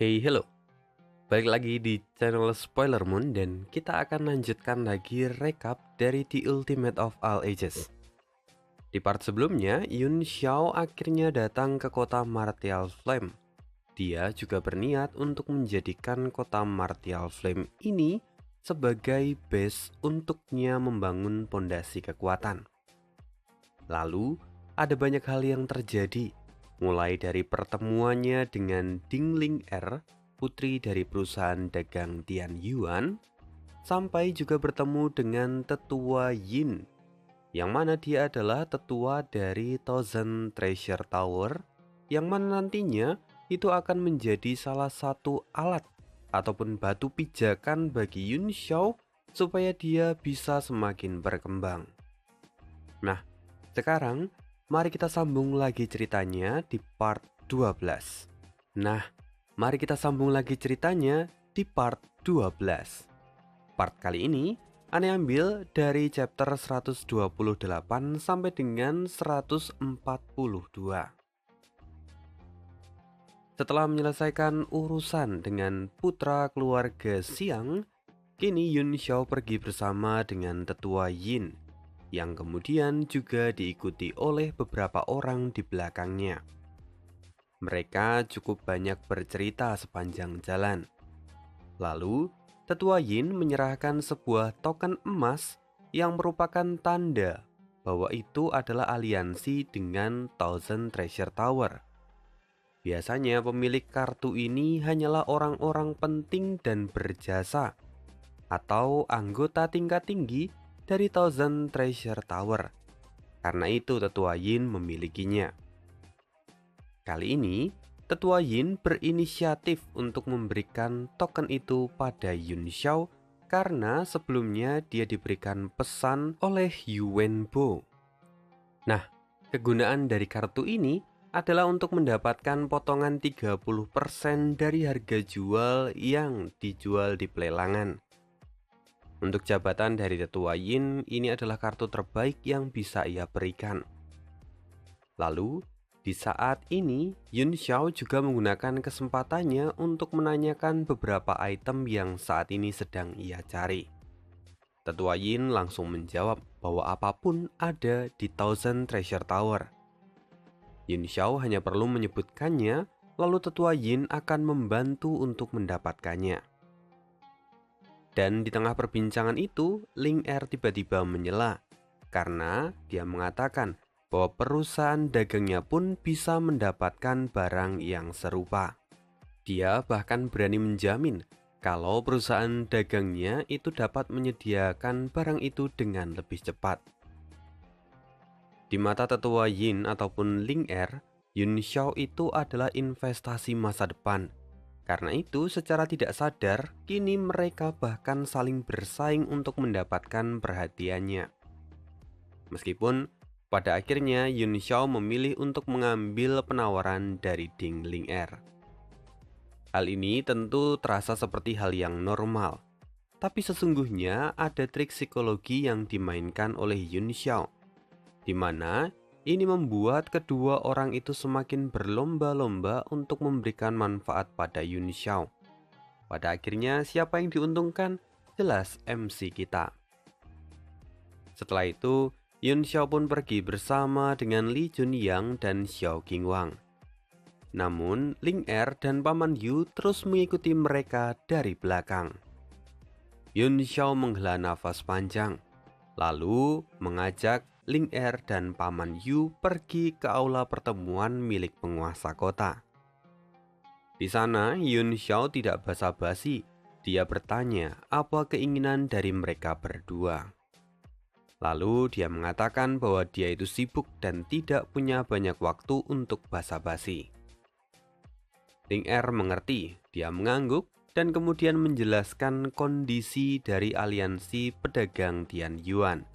Hey, hello. Balik lagi di channel Spoiler Moon dan kita akan lanjutkan lagi rekap dari The Ultimate of All Ages. Di part sebelumnya, Yun Xiao akhirnya datang ke kota Martial Flame. Dia juga berniat untuk menjadikan kota Martial Flame ini sebagai base untuknya membangun pondasi kekuatan. Lalu, ada banyak hal yang terjadi, mulai dari pertemuannya dengan Ding Ling Er, putri dari perusahaan dagang Tian Yuan, sampai juga bertemu dengan tetua Yin, yang mana dia adalah tetua dari Thousand Treasure Tower, yang mana nantinya itu akan menjadi salah satu alat ataupun batu pijakan bagi Yun Xiao supaya dia bisa semakin berkembang. Nah, sekarang mari kita sambung lagi ceritanya di part 12. Di part 12. Part kali ini Ane ambil dari chapter 128 sampai dengan 142. Setelah menyelesaikan urusan dengan putra keluarga Xiang, kini Yun Xiao pergi bersama dengan tetua Yin, yang kemudian juga diikuti oleh beberapa orang di belakangnya. Mereka cukup banyak bercerita sepanjang jalan. Lalu, tetua Yin menyerahkan sebuah token emas yang merupakan tanda bahwa itu adalah aliansi dengan Thousand Treasure Tower. Biasanya pemilik kartu ini hanyalah orang-orang penting dan berjasa, atau anggota tingkat tinggi dari Thousand Treasure Tower. Karena itu tetua Yin memilikinya. Kali ini, tetua Yin berinisiatif untuk memberikan token itu pada Yun Xiao karena sebelumnya dia diberikan pesan oleh Yuan Bo. Nah, kegunaan dari kartu ini adalah untuk mendapatkan potongan 30% dari harga jual yang dijual di pelelangan. Untuk jabatan dari tetua Yin, ini adalah kartu terbaik yang bisa ia berikan. Lalu, di saat ini, Yun Xiao juga menggunakan kesempatannya untuk menanyakan beberapa item yang saat ini sedang ia cari. Tetua Yin langsung menjawab bahwa apapun ada di Thousand Treasure Tower. Yun Xiao hanya perlu menyebutkannya, lalu tetua Yin akan membantu untuk mendapatkannya. Dan di tengah perbincangan itu, Ling Er tiba-tiba menyela, karena dia mengatakan bahwa perusahaan dagangnya pun bisa mendapatkan barang yang serupa. Dia bahkan berani menjamin kalau perusahaan dagangnya itu dapat menyediakan barang itu dengan lebih cepat. Di mata tetua Yin ataupun Ling Er, Yun Xiao itu adalah investasi masa depan. Karena itu, secara tidak sadar, kini mereka bahkan saling bersaing untuk mendapatkan perhatiannya. Meskipun pada akhirnya Yun Xiao memilih untuk mengambil penawaran dari Ding Ling Er. Hal ini tentu terasa seperti hal yang normal, tapi sesungguhnya ada trik psikologi yang dimainkan oleh Yun Xiao, di mana ini membuat kedua orang itu semakin berlomba-lomba untuk memberikan manfaat pada Yun Xiao. Pada akhirnya siapa yang diuntungkan? Jelas MC kita. Setelah itu, Yun Xiao pun pergi bersama dengan Li Junyang dan Xiao Qingwang. Namun, Ling Er dan Paman Yu terus mengikuti mereka dari belakang. Yun Xiao menghela nafas panjang, lalu mengajak Ling Er dan Paman Yu pergi ke aula pertemuan milik penguasa kota. Di sana, Yun Xiao tidak basa-basi. Dia bertanya apa keinginan dari mereka berdua. Lalu dia mengatakan bahwa dia itu sibuk dan tidak punya banyak waktu untuk basa-basi. Ling Er mengerti, dia mengangguk dan kemudian menjelaskan kondisi dari aliansi pedagang Tian Yuan.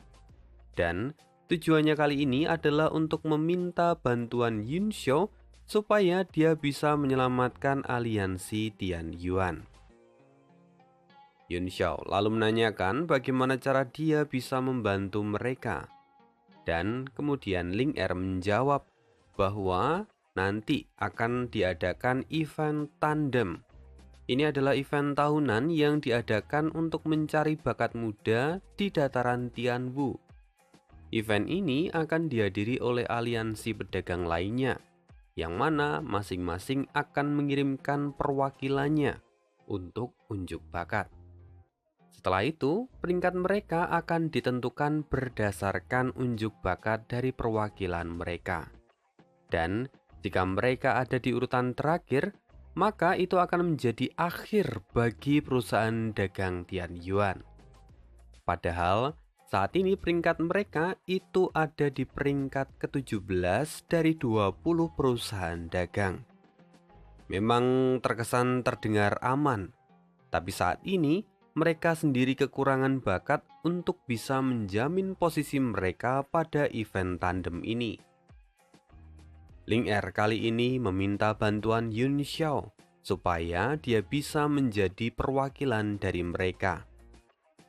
Dan tujuannya kali ini adalah untuk meminta bantuan Yun Xiao supaya dia bisa menyelamatkan aliansi Tian Yuan. Yun Xiao lalu menanyakan bagaimana cara dia bisa membantu mereka. Dan kemudian Ling Er menjawab bahwa nanti akan diadakan event tandem Ini adalah event tahunan yang diadakan untuk mencari bakat muda di dataran Tianwu. Event ini akan dihadiri oleh aliansi pedagang lainnya, yang mana masing-masing akan mengirimkan perwakilannya untuk unjuk bakat. Setelah itu, peringkat mereka akan ditentukan berdasarkan unjuk bakat dari perwakilan mereka. Dan jika mereka ada di urutan terakhir, maka itu akan menjadi akhir bagi perusahaan dagang Tianyuan. Padahal, saat ini peringkat mereka itu ada di peringkat ke-17 dari 20 perusahaan dagang. Memang terkesan terdengar aman, tapi saat ini mereka sendiri kekurangan bakat untuk bisa menjamin posisi mereka pada event tandem ini. Ling Er kali ini meminta bantuan Yun Xiao supaya dia bisa menjadi perwakilan dari mereka.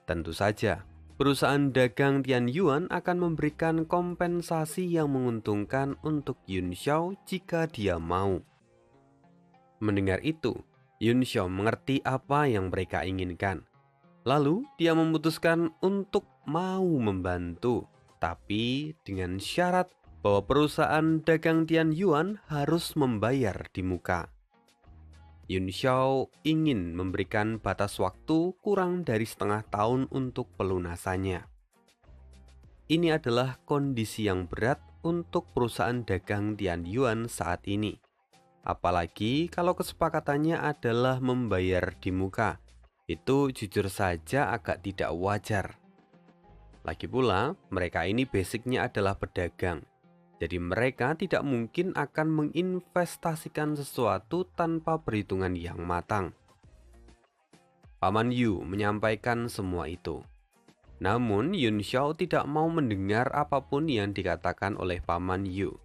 Tentu saja, perusahaan dagang Tianyuan akan memberikan kompensasi yang menguntungkan untuk Yun Xiao jika dia mau. Mendengar itu, Yun Xiao mengerti apa yang mereka inginkan. Lalu dia memutuskan untuk mau membantu, tapi dengan syarat bahwa perusahaan dagang Tianyuan harus membayar di muka. Yun Xiao ingin memberikan batas waktu kurang dari setengah tahun untuk pelunasannya. Ini adalah kondisi yang berat untuk perusahaan dagang Tianyuan saat ini. Apalagi kalau kesepakatannya adalah membayar di muka. Itu jujur saja agak tidak wajar. Lagi pula, mereka ini basicnya adalah pedagang. Jadi mereka tidak mungkin akan menginvestasikan sesuatu tanpa perhitungan yang matang. Paman Yu menyampaikan semua itu. Namun Yun Xiao tidak mau mendengar apapun yang dikatakan oleh Paman Yu.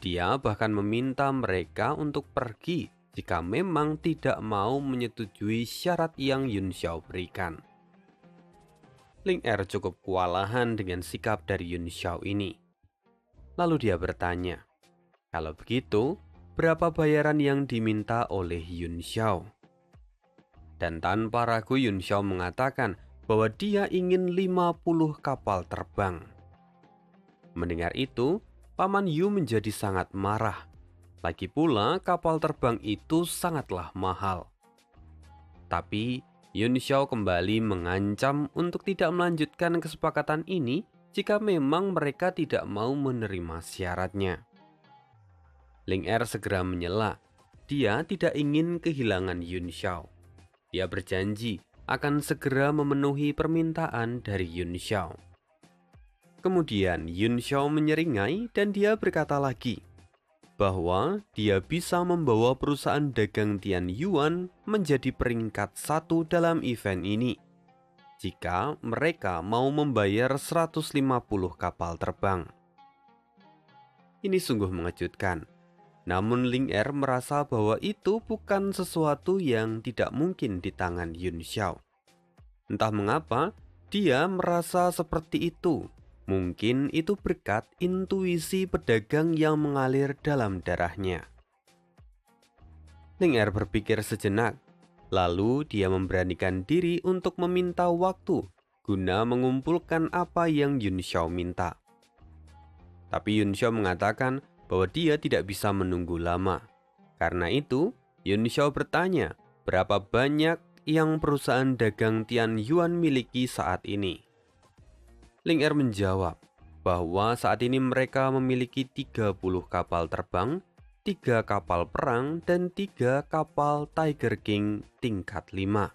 Dia bahkan meminta mereka untuk pergi jika memang tidak mau menyetujui syarat yang Yun Xiao berikan. Ling Er cukup kewalahan dengan sikap dari Yun Xiao ini. Lalu dia bertanya, kalau begitu, berapa bayaran yang diminta oleh Yun Xiao? Dan tanpa ragu Yun Xiao mengatakan bahwa dia ingin 50 kapal terbang. Mendengar itu, Paman Yu menjadi sangat marah. Lagi pula kapal terbang itu sangatlah mahal. Tapi Yun Xiao kembali mengancam untuk tidak melanjutkan kesepakatan ini jika memang mereka tidak mau menerima syaratnya. Ling Er segera menyela. Dia tidak ingin kehilangan Yun Xiao. Dia berjanji akan segera memenuhi permintaan dari Yun Xiao. Kemudian Yun Xiao menyeringai dan dia berkata lagi bahwa dia bisa membawa perusahaan dagang Tianyuan menjadi peringkat 1 dalam event ini jika mereka mau membayar 150 kapal terbang. Ini sungguh mengejutkan. Namun Ling Er merasa bahwa itu bukan sesuatu yang tidak mungkin di tangan Yun Xiao. Entah mengapa, dia merasa seperti itu. Mungkin itu berkat intuisi pedagang yang mengalir dalam darahnya. Ling Er berpikir sejenak. Lalu dia memberanikan diri untuk meminta waktu guna mengumpulkan apa yang Yun Xiao minta. Tapi Yun Xiao mengatakan bahwa dia tidak bisa menunggu lama. Karena itu, Yun Xiao bertanya berapa banyak yang perusahaan dagang Tianyuan miliki saat ini. Ling Er menjawab bahwa saat ini mereka memiliki 30 kapal terbang, 3 kapal perang, dan 3 kapal Tiger King tingkat 5.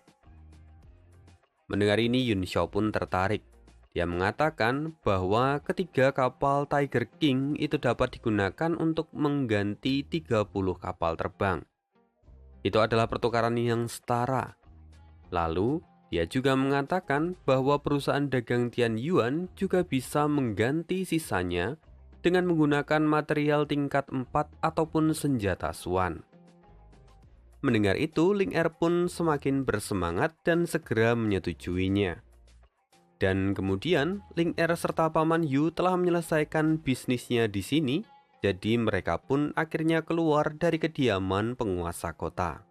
Mendengar ini Yun Xiao pun tertarik. Dia mengatakan bahwa ketiga kapal Tiger King itu dapat digunakan untuk mengganti 30 kapal terbang. Itu adalah pertukaran yang setara. Lalu, dia juga mengatakan bahwa perusahaan dagang Tianyuan juga bisa mengganti sisanya dengan menggunakan material tingkat 4 ataupun senjata Swan. Mendengar itu, Ling Er pun semakin bersemangat dan segera menyetujuinya. Dan kemudian, Ling Er serta Paman Yu telah menyelesaikan bisnisnya di sini, jadi mereka pun akhirnya keluar dari kediaman penguasa kota.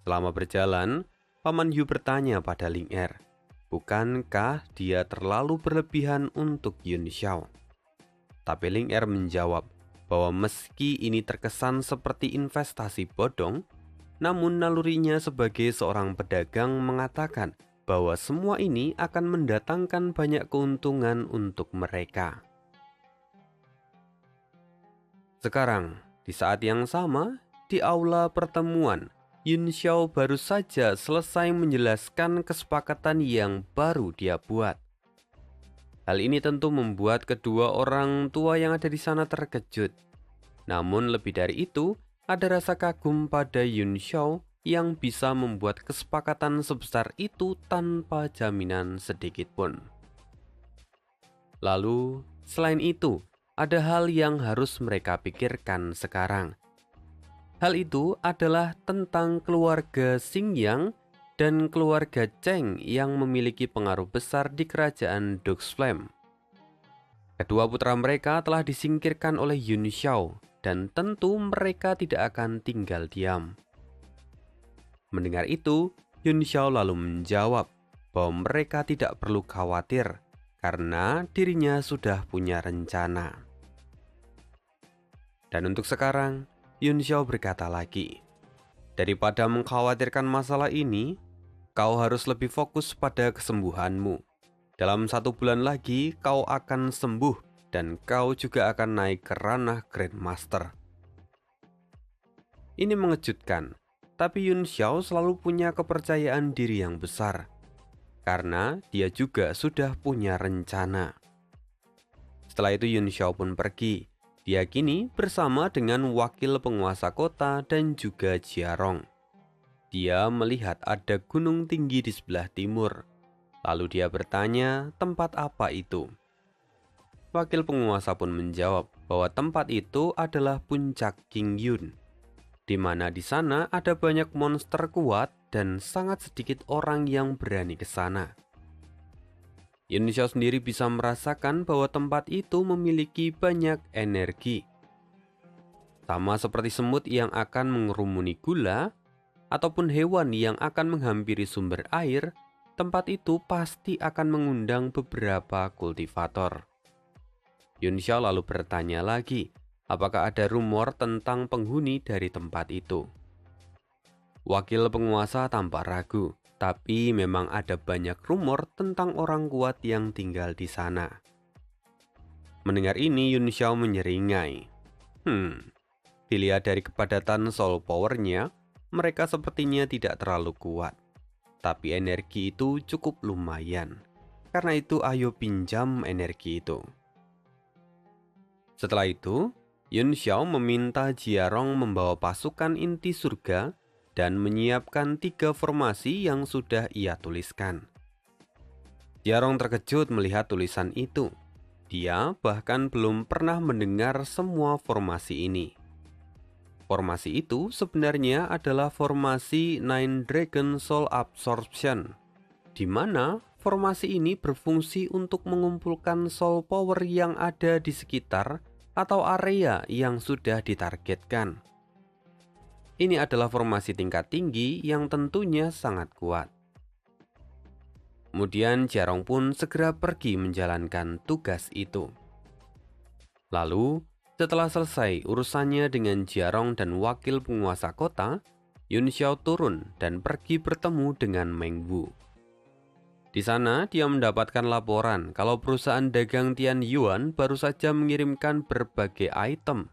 Selama berjalan, Paman Yu bertanya pada Ling Er, bukankah dia terlalu berlebihan untuk Yun Xiao? Tapi Ling Er menjawab bahwa meski ini terkesan seperti investasi bodong, namun nalurinya sebagai seorang pedagang mengatakan bahwa semua ini akan mendatangkan banyak keuntungan untuk mereka. Sekarang, di saat yang sama, di aula pertemuan, Yun Xiao baru saja selesai menjelaskan kesepakatan yang baru dia buat. Hal ini tentu membuat kedua orang tua yang ada di sana terkejut. Namun lebih dari itu, ada rasa kagum pada Yun Xiao yang bisa membuat kesepakatan sebesar itu tanpa jaminan sedikit pun. Lalu, selain itu, ada hal yang harus mereka pikirkan sekarang. Hal itu adalah tentang keluarga Xingyang dan keluarga Cheng yang memiliki pengaruh besar di kerajaan Duxflam. Kedua putra mereka telah disingkirkan oleh Yun Xiao dan tentu mereka tidak akan tinggal diam. Mendengar itu, Yun Xiao lalu menjawab bahwa mereka tidak perlu khawatir karena dirinya sudah punya rencana. Dan untuk sekarang, Yun Xiao berkata lagi, daripada mengkhawatirkan masalah ini, kau harus lebih fokus pada kesembuhanmu. Dalam 1 bulan lagi, kau akan sembuh dan kau juga akan naik ke ranah Grandmaster. Ini mengejutkan, tapi Yun Xiao selalu punya kepercayaan diri yang besar, karena dia juga sudah punya rencana. Setelah itu Yun Xiao pun pergi. Dia kini bersama dengan wakil penguasa kota dan juga Jiarong. Dia melihat ada gunung tinggi di sebelah timur. Lalu dia bertanya, tempat apa itu? Wakil penguasa pun menjawab bahwa tempat itu adalah puncak Qingyun, di mana di sana ada banyak monster kuat dan sangat sedikit orang yang berani ke sana. Yun Xiao sendiri bisa merasakan bahwa tempat itu memiliki banyak energi. Sama seperti semut yang akan mengerumuni gula, ataupun hewan yang akan menghampiri sumber air, tempat itu pasti akan mengundang beberapa kultivator. Yun Xiao lalu bertanya lagi, apakah ada rumor tentang penghuni dari tempat itu? Wakil penguasa tampak ragu. Tapi memang ada banyak rumor tentang orang kuat yang tinggal di sana. Mendengar ini, Yun Xiao menyeringai. Dilihat dari kepadatan soul power-nya, mereka sepertinya tidak terlalu kuat. Tapi energi itu cukup lumayan. Karena itu ayo pinjam energi itu. Setelah itu, Yun Xiao meminta Jiarong membawa pasukan inti surga dan menyiapkan 3 formasi yang sudah ia tuliskan. Jiarong terkejut melihat tulisan itu. Dia bahkan belum pernah mendengar semua formasi ini. Formasi itu sebenarnya adalah formasi Nine Dragon Soul Absorption, di mana formasi ini berfungsi untuk mengumpulkan soul power yang ada di sekitar atau area yang sudah ditargetkan. Ini adalah formasi tingkat tinggi yang tentunya sangat kuat. Kemudian Jiarong pun segera pergi menjalankan tugas itu. Lalu, setelah selesai urusannya dengan Jiarong dan wakil penguasa kota, Yun Xiao turun dan pergi bertemu dengan Meng Wu. Di sana, dia mendapatkan laporan kalau perusahaan dagang Tian Yuan baru saja mengirimkan berbagai item,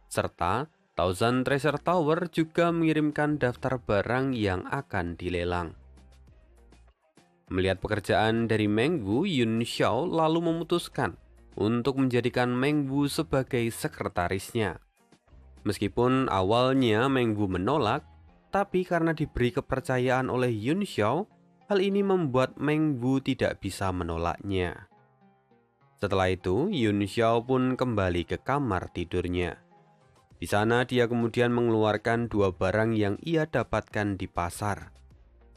serta Thousand Treasure Tower juga mengirimkan daftar barang yang akan dilelang. Melihat pekerjaan dari Meng Wu, Yun Xiao lalu memutuskan untuk menjadikan Meng Wu sebagai sekretarisnya. Meskipun awalnya Meng Wu menolak, tapi karena diberi kepercayaan oleh Yun Xiao, hal ini membuat Meng Wu tidak bisa menolaknya. Setelah itu, Yun Xiao pun kembali ke kamar tidurnya. Di sana dia kemudian mengeluarkan 2 barang yang ia dapatkan di pasar.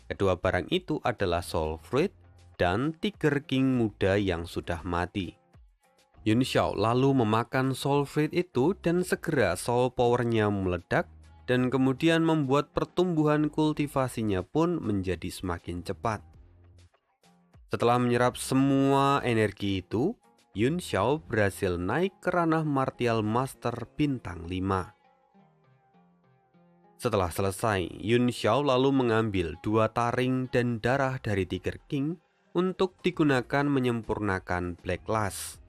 Kedua barang itu adalah Soul Fruit dan Tiger King muda yang sudah mati. Yun Xiao lalu memakan Soul Fruit itu dan segera soul power-nya meledak dan kemudian membuat pertumbuhan kultivasinya pun menjadi semakin cepat. Setelah menyerap semua energi itu, Yun Xiao berhasil naik ke ranah martial master bintang 5. Setelah selesai, Yun Xiao lalu mengambil 2 taring dan darah dari Tiger King untuk digunakan menyempurnakan Black Lash.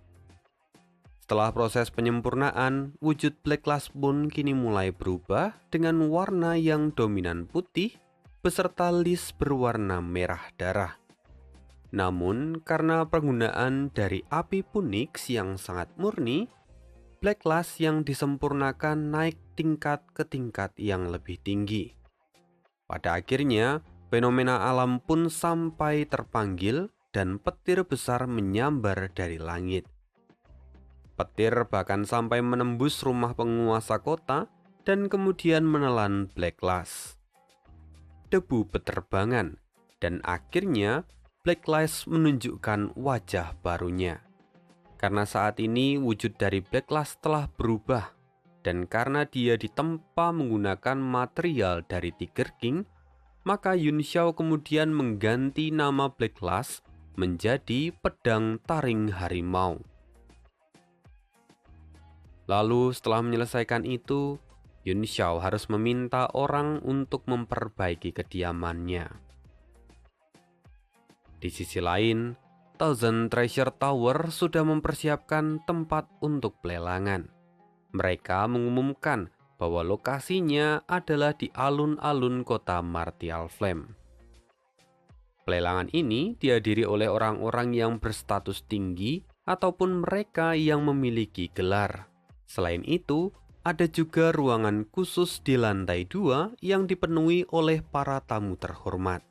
Setelah proses penyempurnaan, wujud Black Lash pun kini mulai berubah dengan warna yang dominan putih beserta list berwarna merah darah. Namun, karena penggunaan dari api Punix yang sangat murni, Black Lash yang disempurnakan naik tingkat ke tingkat yang lebih tinggi. Pada akhirnya, fenomena alam pun sampai terpanggil dan petir besar menyambar dari langit. Petir bahkan sampai menembus rumah penguasa kota dan kemudian menelan Black Lash. Debu beterbangan dan akhirnya Black Lash menunjukkan wajah barunya. Karena saat ini wujud dari Black Lash telah berubah, dan karena dia ditempa menggunakan material dari Tiger King, maka Yun Xiao kemudian mengganti nama Black Lash menjadi pedang taring harimau. Lalu setelah menyelesaikan itu, Yun Xiao harus meminta orang untuk memperbaiki kediamannya. Di sisi lain, Thousand Treasure Tower sudah mempersiapkan tempat untuk pelelangan. Mereka mengumumkan bahwa lokasinya adalah di alun-alun kota Martial Flame. Pelelangan ini dihadiri oleh orang-orang yang berstatus tinggi ataupun mereka yang memiliki gelar. Selain itu, ada juga ruangan khusus di lantai 2 yang dipenuhi oleh para tamu terhormat.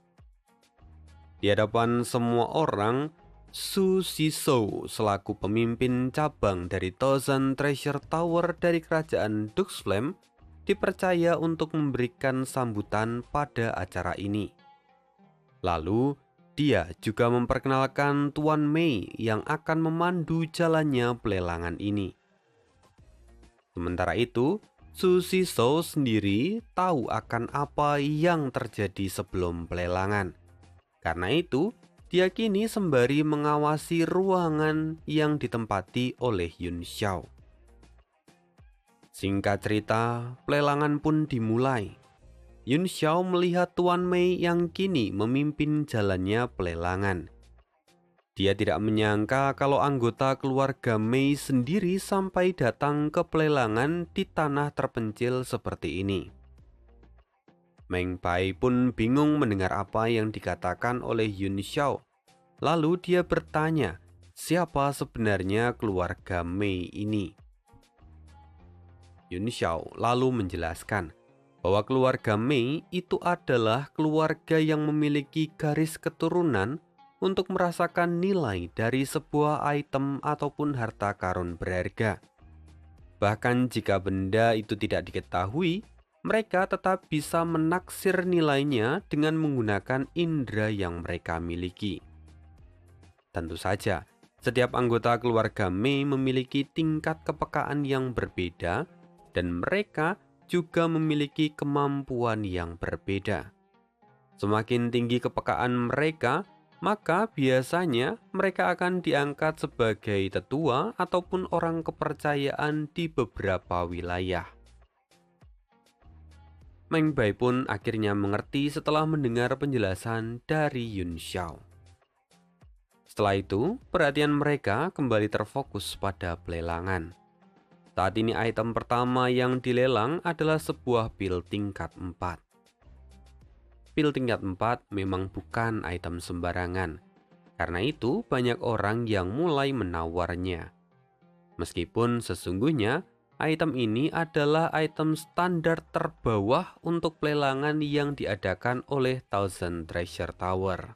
Di hadapan semua orang, Su Shizhou selaku pemimpin cabang dari Thousand Treasure Tower dari kerajaan Dux Flame dipercaya untuk memberikan sambutan pada acara ini. Lalu, dia juga memperkenalkan Tuan Mei yang akan memandu jalannya pelelangan ini. Sementara itu, Su Shizhou sendiri tahu akan apa yang terjadi sebelum pelelangan. Karena itu, dia kini sembari mengawasi ruangan yang ditempati oleh Yun Xiao. Singkat cerita, pelelangan pun dimulai. Yun Xiao melihat Tuan Mei yang kini memimpin jalannya pelelangan. Dia tidak menyangka kalau anggota keluarga Mei sendiri sampai datang ke pelelangan di tanah terpencil seperti ini. Meng Bai pun bingung mendengar apa yang dikatakan oleh Yun Xiao. Lalu dia bertanya, siapa sebenarnya keluarga Mei ini? Yun Xiao lalu menjelaskan bahwa keluarga Mei itu adalah keluarga yang memiliki garis keturunan untuk merasakan nilai dari sebuah item ataupun harta karun berharga. Bahkan jika benda itu tidak diketahui, mereka tetap bisa menaksir nilainya dengan menggunakan indera yang mereka miliki. Tentu saja, setiap anggota keluarga Mei memiliki tingkat kepekaan yang berbeda dan mereka juga memiliki kemampuan yang berbeda. Semakin tinggi kepekaan mereka, maka biasanya mereka akan diangkat sebagai tetua ataupun orang kepercayaan di beberapa wilayah. Meng Bai pun akhirnya mengerti setelah mendengar penjelasan dari Yun Xiao. Setelah itu, perhatian mereka kembali terfokus pada pelelangan. Saat ini item pertama yang dilelang adalah sebuah pil tingkat 4. Pil tingkat 4 memang bukan item sembarangan. Karena itu, banyak orang yang mulai menawarnya. Meskipun sesungguhnya, item ini adalah item standar terbawah untuk pelelangan yang diadakan oleh Thousand Treasure Tower.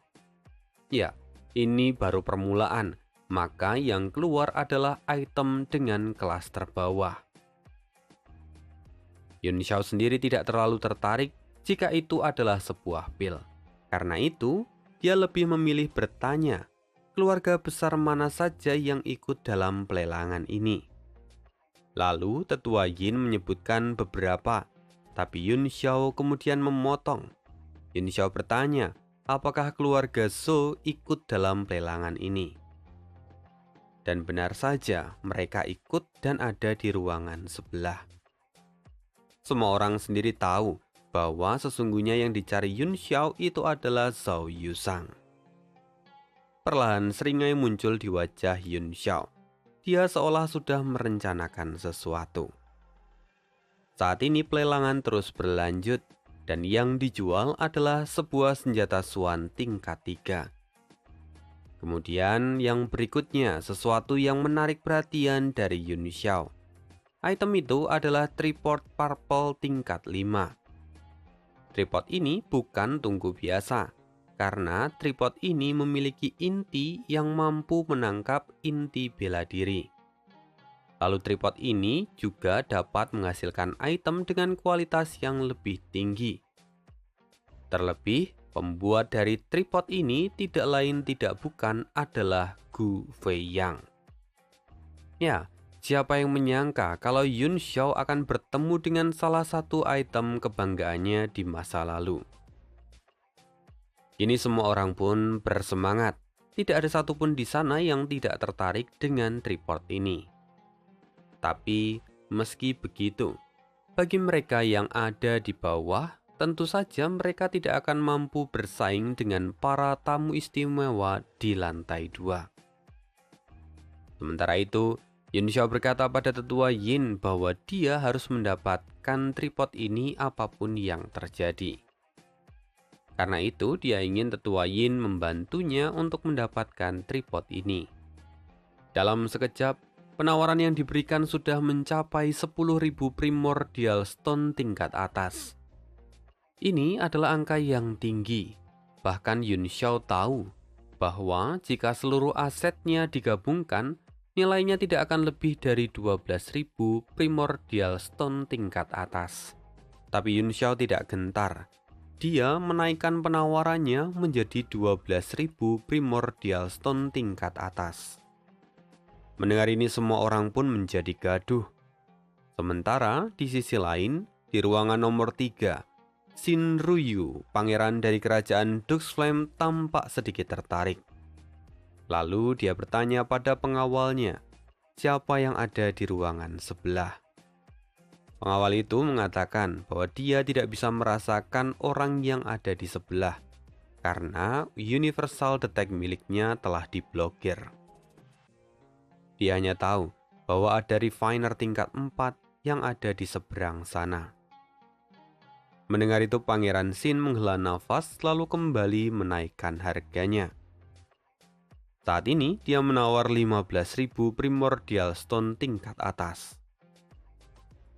Ya, ini baru permulaan, maka yang keluar adalah item dengan kelas terbawah. Yun Xiao sendiri tidak terlalu tertarik jika itu adalah sebuah pil. Karena itu, dia lebih memilih bertanya, keluarga besar mana saja yang ikut dalam pelelangan ini. Lalu tetua Yin menyebutkan beberapa, Tapi Yun Xiao kemudian memotong. Yun Xiao bertanya, apakah keluarga Zhou ikut dalam pelelangan ini? Dan benar saja, mereka ikut dan ada di ruangan sebelah. Semua orang sendiri tahu bahwa sesungguhnya yang dicari Yun Xiao itu adalah Zhao Yusang. Perlahan seringai muncul di wajah Yun Xiao. Dia seolah sudah merencanakan sesuatu. Saat ini pelelangan terus berlanjut, dan yang dijual adalah sebuah senjata Suan tingkat 3. Kemudian yang berikutnya sesuatu yang menarik perhatian dari Yun Xiao. Item itu adalah tripod purple tingkat 5. Tripod ini bukan tungku biasa, karena tripod ini memiliki inti yang mampu menangkap inti bela diri. Lalu tripod ini juga dapat menghasilkan item dengan kualitas yang lebih tinggi. Terlebih, pembuat dari tripod ini tidak lain tidak bukan adalah Gu Feiyang. Ya, siapa yang menyangka kalau Yun Xiao akan bertemu dengan salah satu item kebanggaannya di masa lalu. Kini semua orang pun bersemangat. Tidak ada satupun di sana yang tidak tertarik dengan tripod ini. Tapi meski begitu, bagi mereka yang ada di bawah, tentu saja mereka tidak akan mampu bersaing dengan para tamu istimewa di lantai 2. Sementara itu, Yun Xiao berkata pada tetua Yin bahwa dia harus mendapatkan tripod ini apapun yang terjadi. Karena itu, dia ingin tetua Yin membantunya untuk mendapatkan tripod ini. Dalam sekejap, penawaran yang diberikan sudah mencapai 10.000 primordial stone tingkat atas. Ini adalah angka yang tinggi. Bahkan Yun Xiao tahu bahwa jika seluruh asetnya digabungkan, nilainya tidak akan lebih dari 12.000 primordial stone tingkat atas. Tapi Yun Xiao tidak gentar. Dia menaikkan penawarannya menjadi 12.000 primordial stone tingkat atas. Mendengar ini semua orang pun menjadi gaduh. Sementara di sisi lain, di ruangan nomor 3, Xin Ruyu, pangeran dari kerajaan Duxflame tampak sedikit tertarik. Lalu dia bertanya pada pengawalnya, siapa yang ada di ruangan sebelah. Pengawal itu mengatakan bahwa dia tidak bisa merasakan orang yang ada di sebelah, karena Universal Detect miliknya telah diblokir. Dia hanya tahu bahwa ada refiner tingkat 4 yang ada di seberang sana. Mendengar itu Pangeran Xin menghela nafas lalu kembali menaikkan harganya. Saat ini dia menawar 15.000 primordial stone tingkat atas.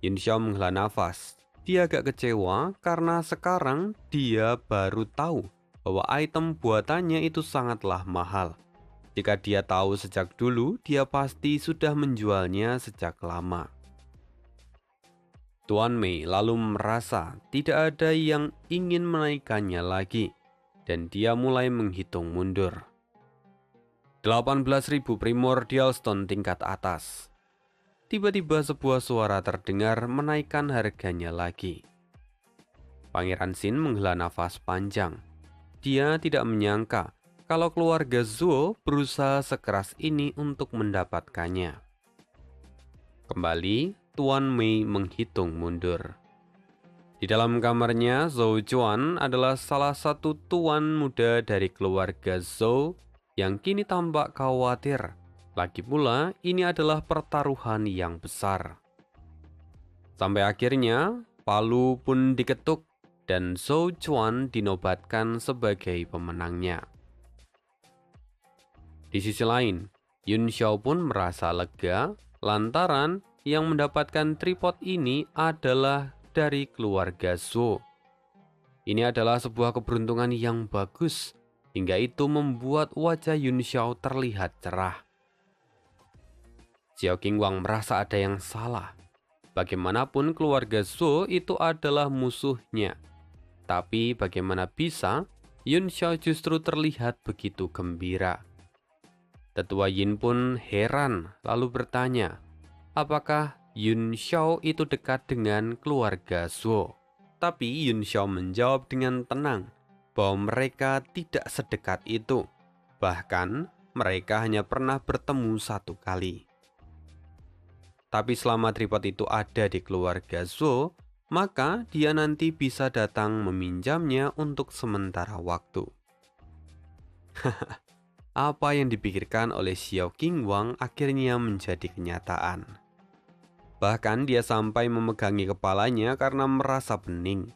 Yun Xiao menghela nafas. Dia agak kecewa karena sekarang dia baru tahu bahwa item buatannya itu sangatlah mahal. Jika dia tahu sejak dulu, dia pasti sudah menjualnya sejak lama. Tuan Mei lalu merasa tidak ada yang ingin menaikkannya lagi, dan dia mulai menghitung mundur. 18.000 primordial stone tingkat atas. Tiba-tiba sebuah suara terdengar menaikkan harganya lagi. Pangeran Xin menghela nafas panjang. Dia tidak menyangka kalau keluarga Zhou berusaha sekeras ini untuk mendapatkannya. Kembali, Tuan Mei menghitung mundur. Di dalam kamarnya, Zhou Juan adalah salah satu tuan muda dari keluarga Zhou yang kini tampak khawatir. Lagi pula, ini adalah pertaruhan yang besar. Sampai akhirnya, palu pun diketuk dan Zhou Juan dinobatkan sebagai pemenangnya. Di sisi lain, Yun Xiao pun merasa lega lantaran yang mendapatkan tripod ini adalah dari keluarga Zhou. Ini adalah sebuah keberuntungan yang bagus, hingga itu membuat wajah Yun Xiao terlihat cerah. Xiao Qingwang merasa ada yang salah. Bagaimanapun keluarga Zhou itu adalah musuhnya. Tapi bagaimana bisa Yun Xiao justru terlihat begitu gembira? Tetua Yin pun heran lalu bertanya, apakah Yun Xiao itu dekat dengan keluarga Zhou? Tapi Yun Xiao menjawab dengan tenang bahwa mereka tidak sedekat itu. Bahkan mereka hanya pernah bertemu satu kali. Tapi selama tripod itu ada di keluarga Zhou, maka dia nanti bisa datang meminjamnya untuk sementara waktu. Apa yang dipikirkan oleh Xiao Qingwang akhirnya menjadi kenyataan. Bahkan dia sampai memegangi kepalanya karena merasa pening.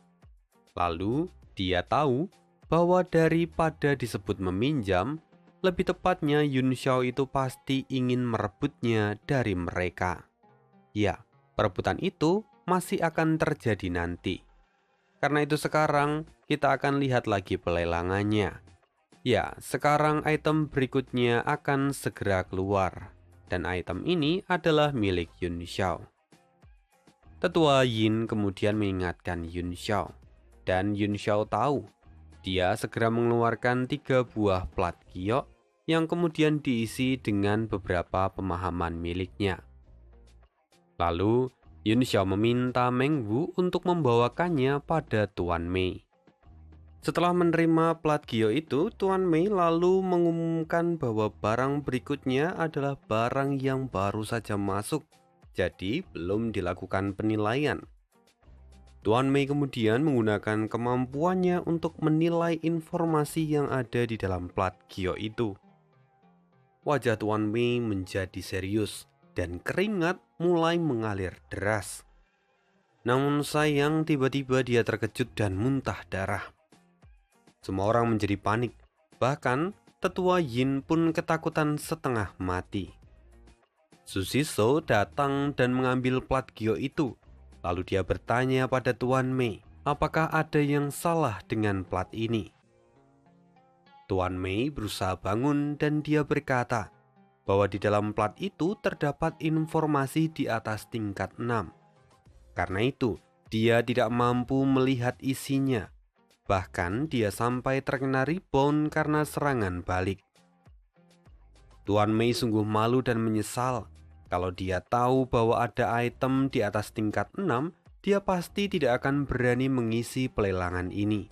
Lalu dia tahu bahwa daripada disebut meminjam, lebih tepatnya Yun Xiao itu pasti ingin merebutnya dari mereka. Ya, perebutan itu masih akan terjadi nanti. Karena itu sekarang kita akan lihat lagi pelelangannya. Ya, sekarang item berikutnya akan segera keluar. Dan item ini adalah milik Yun Xiao. Tetua Yin kemudian mengingatkan Yun Xiao. Dan Yun Xiao tahu. Dia segera mengeluarkan 3 buah plat giok yang kemudian diisi dengan beberapa pemahaman miliknya. Lalu, Yun Xiao meminta Meng Wu untuk membawakannya pada Tuan Mei. Setelah menerima plat giok itu, Tuan Mei lalu mengumumkan bahwa barang berikutnya adalah barang yang baru saja masuk, jadi belum dilakukan penilaian. Tuan Mei kemudian menggunakan kemampuannya untuk menilai informasi yang ada di dalam plat giok itu. Wajah Tuan Mei menjadi serius dan keringat mulai mengalir deras. Namun sayang, tiba-tiba dia terkejut dan muntah darah. Semua orang menjadi panik, bahkan Tetua Yin pun ketakutan setengah mati. Su Zizou datang dan mengambil plat giok itu. Lalu dia bertanya pada Tuan Mei, apakah ada yang salah dengan plat ini? Tuan Mei berusaha bangun dan dia berkata bahwa di dalam plat itu terdapat informasi di atas tingkat 6. Karena itu, dia tidak mampu melihat isinya. Bahkan dia sampai terkena rebound karena serangan balik. Tuan Mei sungguh malu dan menyesal. Kalau dia tahu bahwa ada item di atas tingkat 6, dia pasti tidak akan berani mengisi pelelangan ini.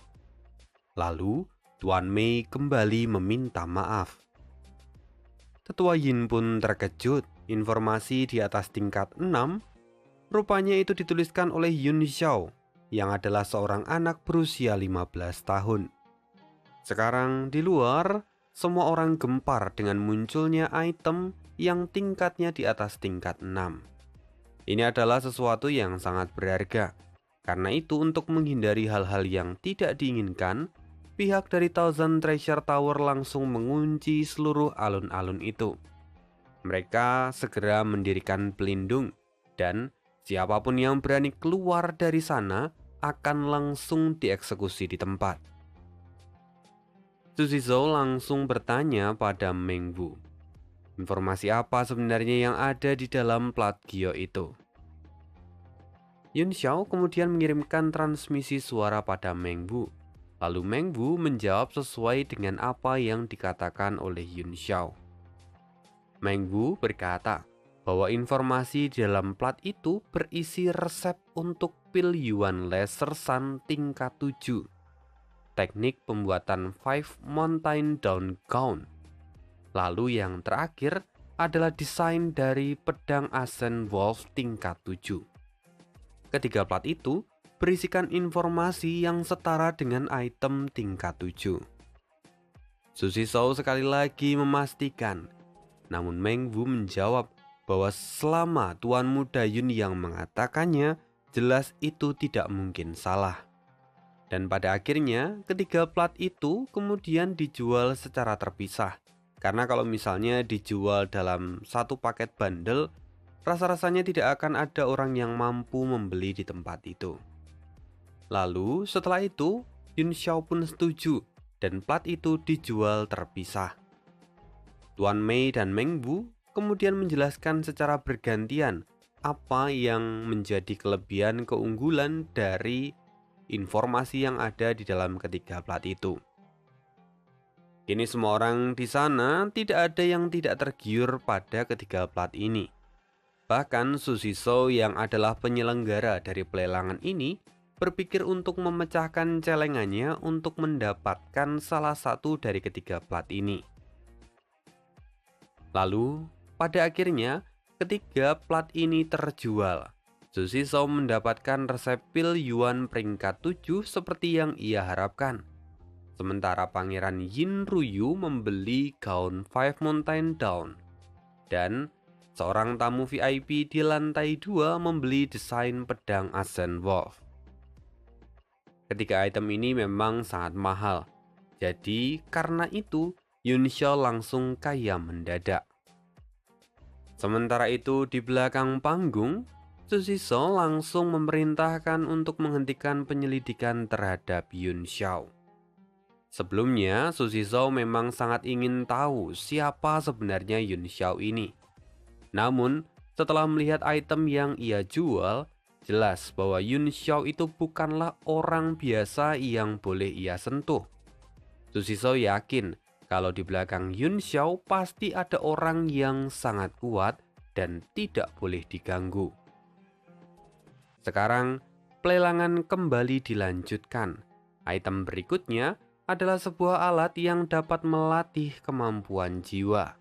Lalu, Tuan Mei kembali meminta maaf. Tetua Yin pun terkejut. Informasi di atas tingkat 6, rupanya itu dituliskan oleh Yun Xiao, yang adalah seorang anak berusia 15 tahun. Sekarang di luar, semua orang gempar dengan munculnya item yang tingkatnya di atas tingkat 6. Ini adalah sesuatu yang sangat berharga. Karena itu untuk menghindari hal-hal yang tidak diinginkan, pihak dari Thousand Treasure Tower langsung mengunci seluruh alun-alun itu. Mereka segera mendirikan pelindung dan siapapun yang berani keluar dari sana akan langsung dieksekusi di tempat. Su Zizou langsung bertanya pada Meng Wu, informasi apa sebenarnya yang ada di dalam plat giok itu? Yun Xiao kemudian mengirimkan transmisi suara pada Meng Wu. Lalu Meng Wu menjawab sesuai dengan apa yang dikatakan oleh Yun Xiao. Meng Wu berkata bahwa informasi di dalam plat itu berisi resep untuk pil Yuan Laser Sun tingkat 7. Teknik pembuatan Five Mountain Down Gown. Lalu yang terakhir adalah desain dari pedang Ascent Wolf tingkat 7. Ketiga plat itu berisikan informasi yang setara dengan item tingkat 7. Su Zizou sekali lagi memastikan, namun Meng Wu menjawab bahwa selama Tuan Muda Yun yang mengatakannya, jelas itu tidak mungkin salah. Dan pada akhirnya, ketiga plat itu kemudian dijual secara terpisah. Karena kalau misalnya dijual dalam satu paket bundle, rasa-rasanya tidak akan ada orang yang mampu membeli di tempat itu. Lalu setelah itu, Yun Xiao pun setuju dan plat itu dijual terpisah. Tuan Mei dan Meng Wu kemudian menjelaskan secara bergantian apa yang menjadi kelebihan keunggulan dari informasi yang ada di dalam ketiga plat itu. Kini semua orang di sana tidak ada yang tidak tergiur pada ketiga plat ini. Bahkan Su Zizou yang adalah penyelenggara dari pelelangan ini berpikir untuk memecahkan celengannya untuk mendapatkan salah satu dari ketiga plat ini. Lalu, pada akhirnya, ketiga plat ini terjual. Susi Shou mendapatkan resep pil Yuan peringkat 7 seperti yang ia harapkan. Sementara Pangeran Yin Ruyu membeli gaun Five Mountain Down. Dan seorang tamu VIP di lantai 2 membeli desain pedang Ascent Wolf. Ketiga item ini memang sangat mahal. Jadi karena itu Yun Xiao langsung kaya mendadak. Sementara itu di belakang panggung, Susi Shou langsung memerintahkan untuk menghentikan penyelidikan terhadap Yun Xiao. Sebelumnya, Susi Shou memang sangat ingin tahu siapa sebenarnya Yun Xiao ini. Namun, setelah melihat item yang ia jual, jelas bahwa Yun Xiao itu bukanlah orang biasa yang boleh ia sentuh. Susi Shou yakin kalau di belakang Yun Xiao pasti ada orang yang sangat kuat dan tidak boleh diganggu. Sekarang, pelelangan kembali dilanjutkan. Item berikutnya adalah sebuah alat yang dapat melatih kemampuan jiwa.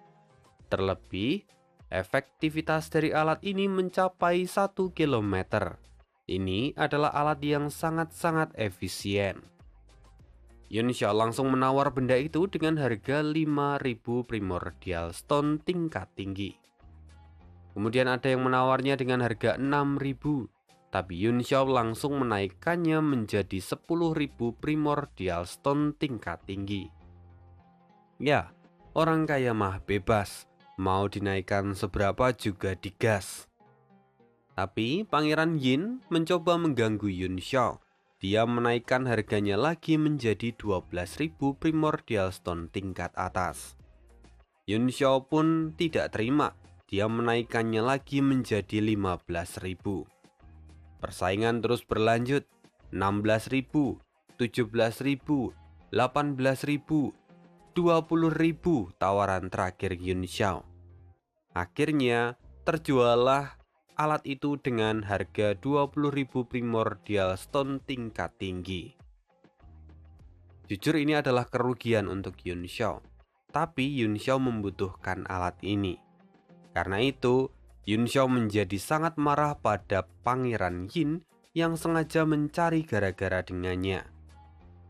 Terlebih, efektivitas dari alat ini mencapai 1 km. Ini adalah alat yang sangat-sangat efisien. Yun Xiao langsung menawar benda itu dengan harga 5.000 primordial stone tingkat tinggi. Kemudian ada yang menawarnya dengan harga 6.000, tapi Yun Xiao langsung menaikkannya menjadi 10.000 primordial stone tingkat tinggi. Ya, orang kaya mah bebas, mau dinaikkan seberapa juga digas. Tapi Pangeran Yin mencoba mengganggu Yun Xiao. Dia menaikkan harganya lagi menjadi 12.000 primordial stone tingkat atas. Yun Xiao pun tidak terima. Dia menaikkannya lagi menjadi 15.000. Persaingan terus berlanjut. 16.000, 17.000, 18.000, 20.000 tawaran terakhir Yun Xiao. Akhirnya terjuallah alat itu dengan harga 20.000 primordial stone tingkat tinggi. Jujur ini adalah kerugian untuk Yun Xiao, tapi Yun Xiao membutuhkan alat ini. Karena itu, Yun Xiao menjadi sangat marah pada Pangeran Yin yang sengaja mencari gara-gara dengannya.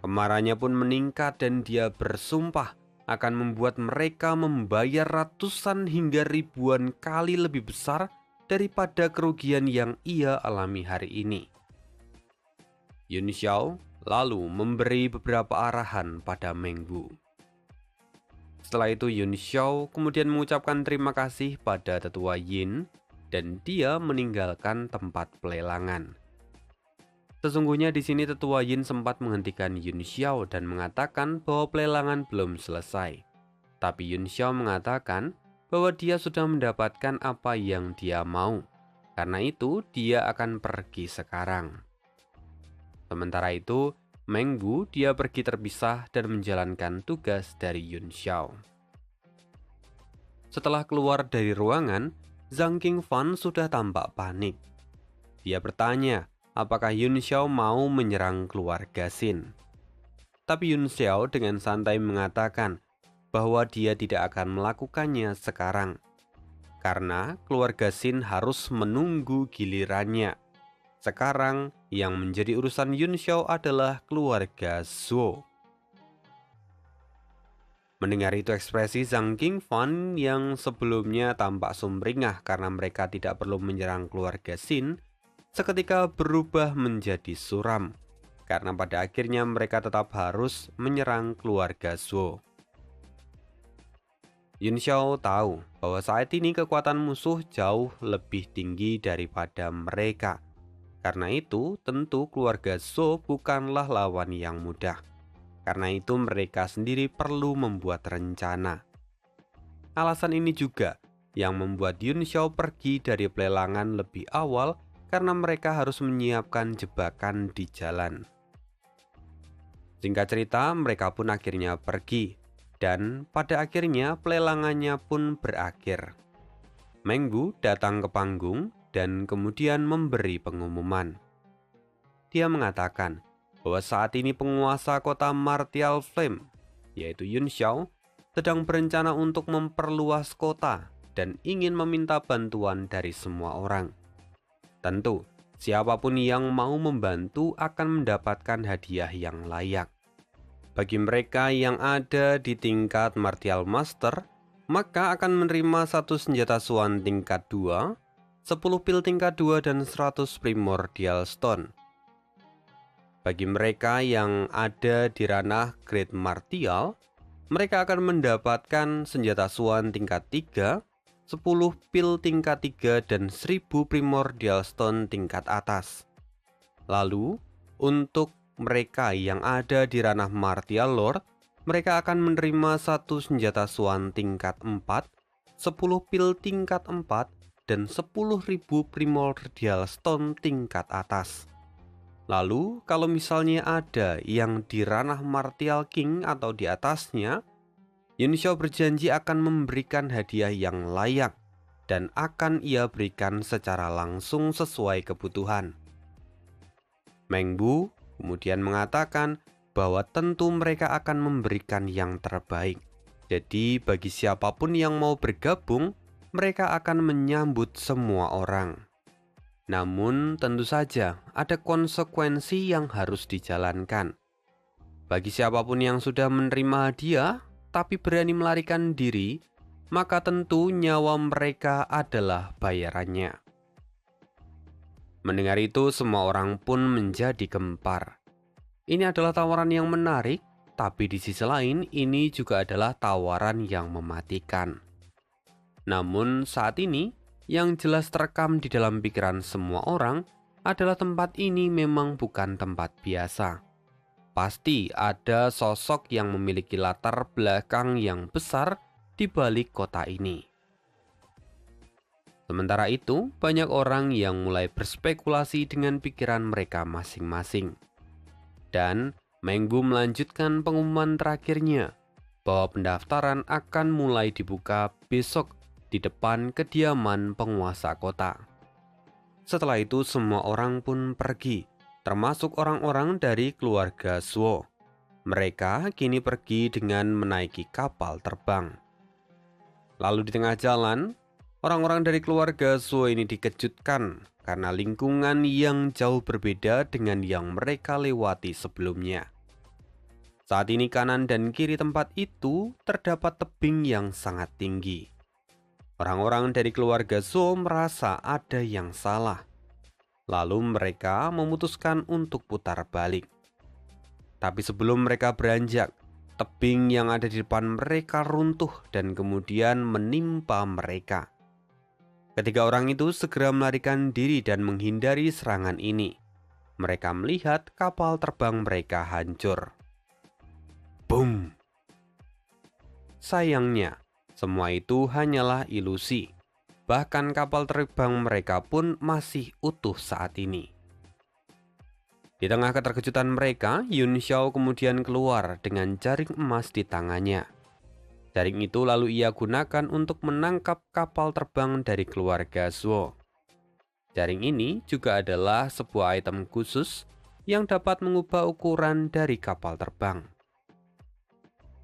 Kemarahannya pun meningkat dan dia bersumpah akan membuat mereka membayar ratusan hingga ribuan kali lebih besar daripada kerugian yang ia alami hari ini. Yun Xiao lalu memberi beberapa arahan pada Meng Wu. Setelah itu Yun Xiao kemudian mengucapkan terima kasih pada tetua Yin dan dia meninggalkan tempat pelelangan. Sesungguhnya di sini tetua Yin sempat menghentikan Yun Xiao dan mengatakan bahwa pelelangan belum selesai. Tapi Yun Xiao mengatakan bahwa dia sudah mendapatkan apa yang dia mau. Karena itu dia akan pergi sekarang. Sementara itu, Meng Wu dia pergi terpisah dan menjalankan tugas dari Yun Xiao. Setelah keluar dari ruangan, Zhang Qingfan sudah tampak panik. Dia bertanya, apakah Yun Xiao mau menyerang keluarga Xin. Tapi Yun Xiao dengan santai mengatakan bahwa dia tidak akan melakukannya sekarang. Karena keluarga Xin harus menunggu gilirannya. Sekarang yang menjadi urusan Yun Xiao adalah keluarga Zhou. Mendengar itu ekspresi Zhang Qingfan yang sebelumnya tampak sumringah karena mereka tidak perlu menyerang keluarga Xin, seketika berubah menjadi suram. Karena pada akhirnya mereka tetap harus menyerang keluarga Zhou. Yun Xiao tahu bahwa saat ini kekuatan musuh jauh lebih tinggi daripada mereka. Karena itu, tentu keluarga Zhou bukanlah lawan yang mudah. Karena itu mereka sendiri perlu membuat rencana. Alasan ini juga yang membuat Yun Xiao pergi dari pelelangan lebih awal karena mereka harus menyiapkan jebakan di jalan. Singkat cerita, mereka pun akhirnya pergi. Dan pada akhirnya pelelangannya pun berakhir. Meng Wu datang ke panggung dan kemudian memberi pengumuman. dia mengatakan bahwa saat ini penguasa kota Martial Flame, yaitu Yun Xiao, sedang berencana untuk memperluas kota dan ingin meminta bantuan dari semua orang. Tentu, siapapun yang mau membantu akan mendapatkan hadiah yang layak. Bagi mereka yang ada di tingkat Martial Master, maka akan menerima 1 senjata Swan tingkat 2, 10 pil tingkat 2, dan 100 Primordial Stone. Bagi mereka yang ada di ranah Great Martial, mereka akan mendapatkan senjata Swan tingkat 3, 10 pil tingkat 3, dan 1000 Primordial Stone tingkat atas. Lalu, untuk mereka yang ada di ranah Martial Lord, mereka akan menerima 1 senjata Swan tingkat 4, 10 pil tingkat 4, dan 10.000 Primordial Stone tingkat atas. Lalu, kalau misalnya ada yang di ranah Martial King atau di atasnya, Yun Xiao berjanji akan memberikan hadiah yang layak dan akan ia berikan secara langsung sesuai kebutuhan. Meng Bu kemudian mengatakan bahwa tentu mereka akan memberikan yang terbaik. Jadi bagi siapapun yang mau bergabung, mereka akan menyambut semua orang. Namun tentu saja ada konsekuensi yang harus dijalankan. Bagi siapapun yang sudah menerima hadiah, tapi berani melarikan diri, maka tentu nyawa mereka adalah bayarannya. Mendengar itu, semua orang pun menjadi gempar. Ini adalah tawaran yang menarik, tapi di sisi lain ini juga adalah tawaran yang mematikan. Namun saat ini, yang jelas terekam di dalam pikiran semua orang adalah tempat ini memang bukan tempat biasa. Pasti ada sosok yang memiliki latar belakang yang besar di balik kota ini. Sementara itu, banyak orang yang mulai berspekulasi dengan pikiran mereka masing-masing. Dan Meng Bu melanjutkan pengumuman terakhirnya bahwa pendaftaran akan mulai dibuka besok di depan kediaman penguasa kota. Setelah itu semua orang pun pergi, termasuk orang-orang dari keluarga Zuo. Mereka kini pergi dengan menaiki kapal terbang. Lalu di tengah jalan, orang-orang dari keluarga Zuo ini dikejutkan karena lingkungan yang jauh berbeda dengan yang mereka lewati sebelumnya. Saat ini kanan dan kiri tempat itu terdapat tebing yang sangat tinggi. Orang-orang dari keluarga Zuo merasa ada yang salah. Lalu mereka memutuskan untuk putar balik. Tapi sebelum mereka beranjak, tebing yang ada di depan mereka runtuh dan kemudian menimpa mereka. Ketiga orang itu segera melarikan diri dan menghindari serangan ini. Mereka melihat kapal terbang mereka hancur. Boom! Sayangnya, semua itu hanyalah ilusi. Bahkan kapal terbang mereka pun masih utuh saat ini. Di tengah keterkejutan mereka, Yun Xiao kemudian keluar dengan jaring emas di tangannya. Jaring itu lalu ia gunakan untuk menangkap kapal terbang dari keluarga Zuo. Jaring ini juga adalah sebuah item khusus yang dapat mengubah ukuran dari kapal terbang.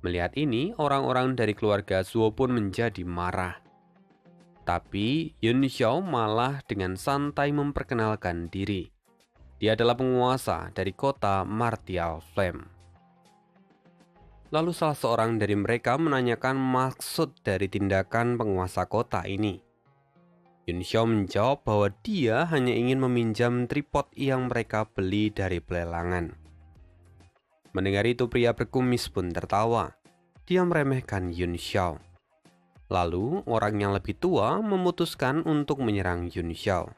Melihat ini, orang-orang dari keluarga Zuo pun menjadi marah. Tapi Yun Xiao malah dengan santai memperkenalkan diri. Dia adalah penguasa dari kota Martial Flame. Lalu salah seorang dari mereka menanyakan maksud dari tindakan penguasa kota ini. Yun Xiao menjawab bahwa dia hanya ingin meminjam tripod yang mereka beli dari pelelangan. Mendengar itu, pria berkumis pun tertawa. Dia meremehkan Yun Xiao. Lalu orang yang lebih tua memutuskan untuk menyerang Yun Xiao.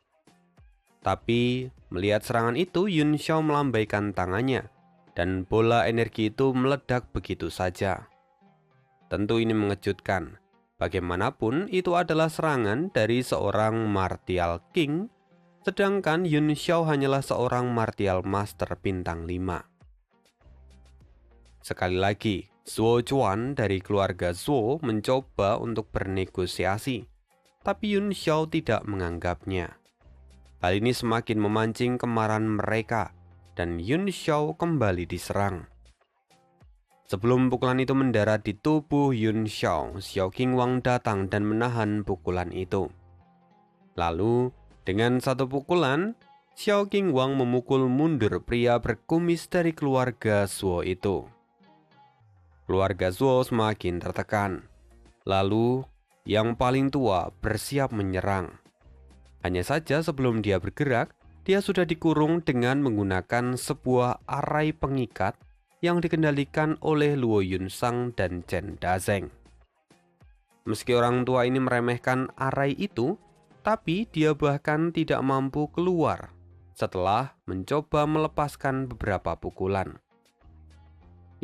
Tapi melihat serangan itu, Yun Xiao melambaikan tangannya. Dan bola energi itu meledak begitu saja. Tentu ini mengejutkan. Bagaimanapun itu adalah serangan dari seorang Martial King, sedangkan Yun Xiao hanyalah seorang Martial Master bintang 5. Sekali lagi, Zuo Chuan dari keluarga Zuo mencoba untuk bernegosiasi, tapi Yun Xiao tidak menganggapnya. Hal ini semakin memancing kemarahan mereka. dan Yun Xiao kembali diserang. Sebelum pukulan itu mendarat di tubuh Yun Xiao, Xiao Qingwang datang dan menahan pukulan itu. Lalu, dengan satu pukulan, Xiao Qingwang memukul mundur pria berkumis dari keluarga Zuo itu. Keluarga Zuo semakin tertekan. Lalu, yang paling tua bersiap menyerang. Hanya saja sebelum dia bergerak, dia sudah dikurung dengan menggunakan sebuah arai pengikat yang dikendalikan oleh Luo Yunsang dan Chen Dazeng. Meski orang tua ini meremehkan arai itu, tapi dia bahkan tidak mampu keluar setelah mencoba melepaskan beberapa pukulan.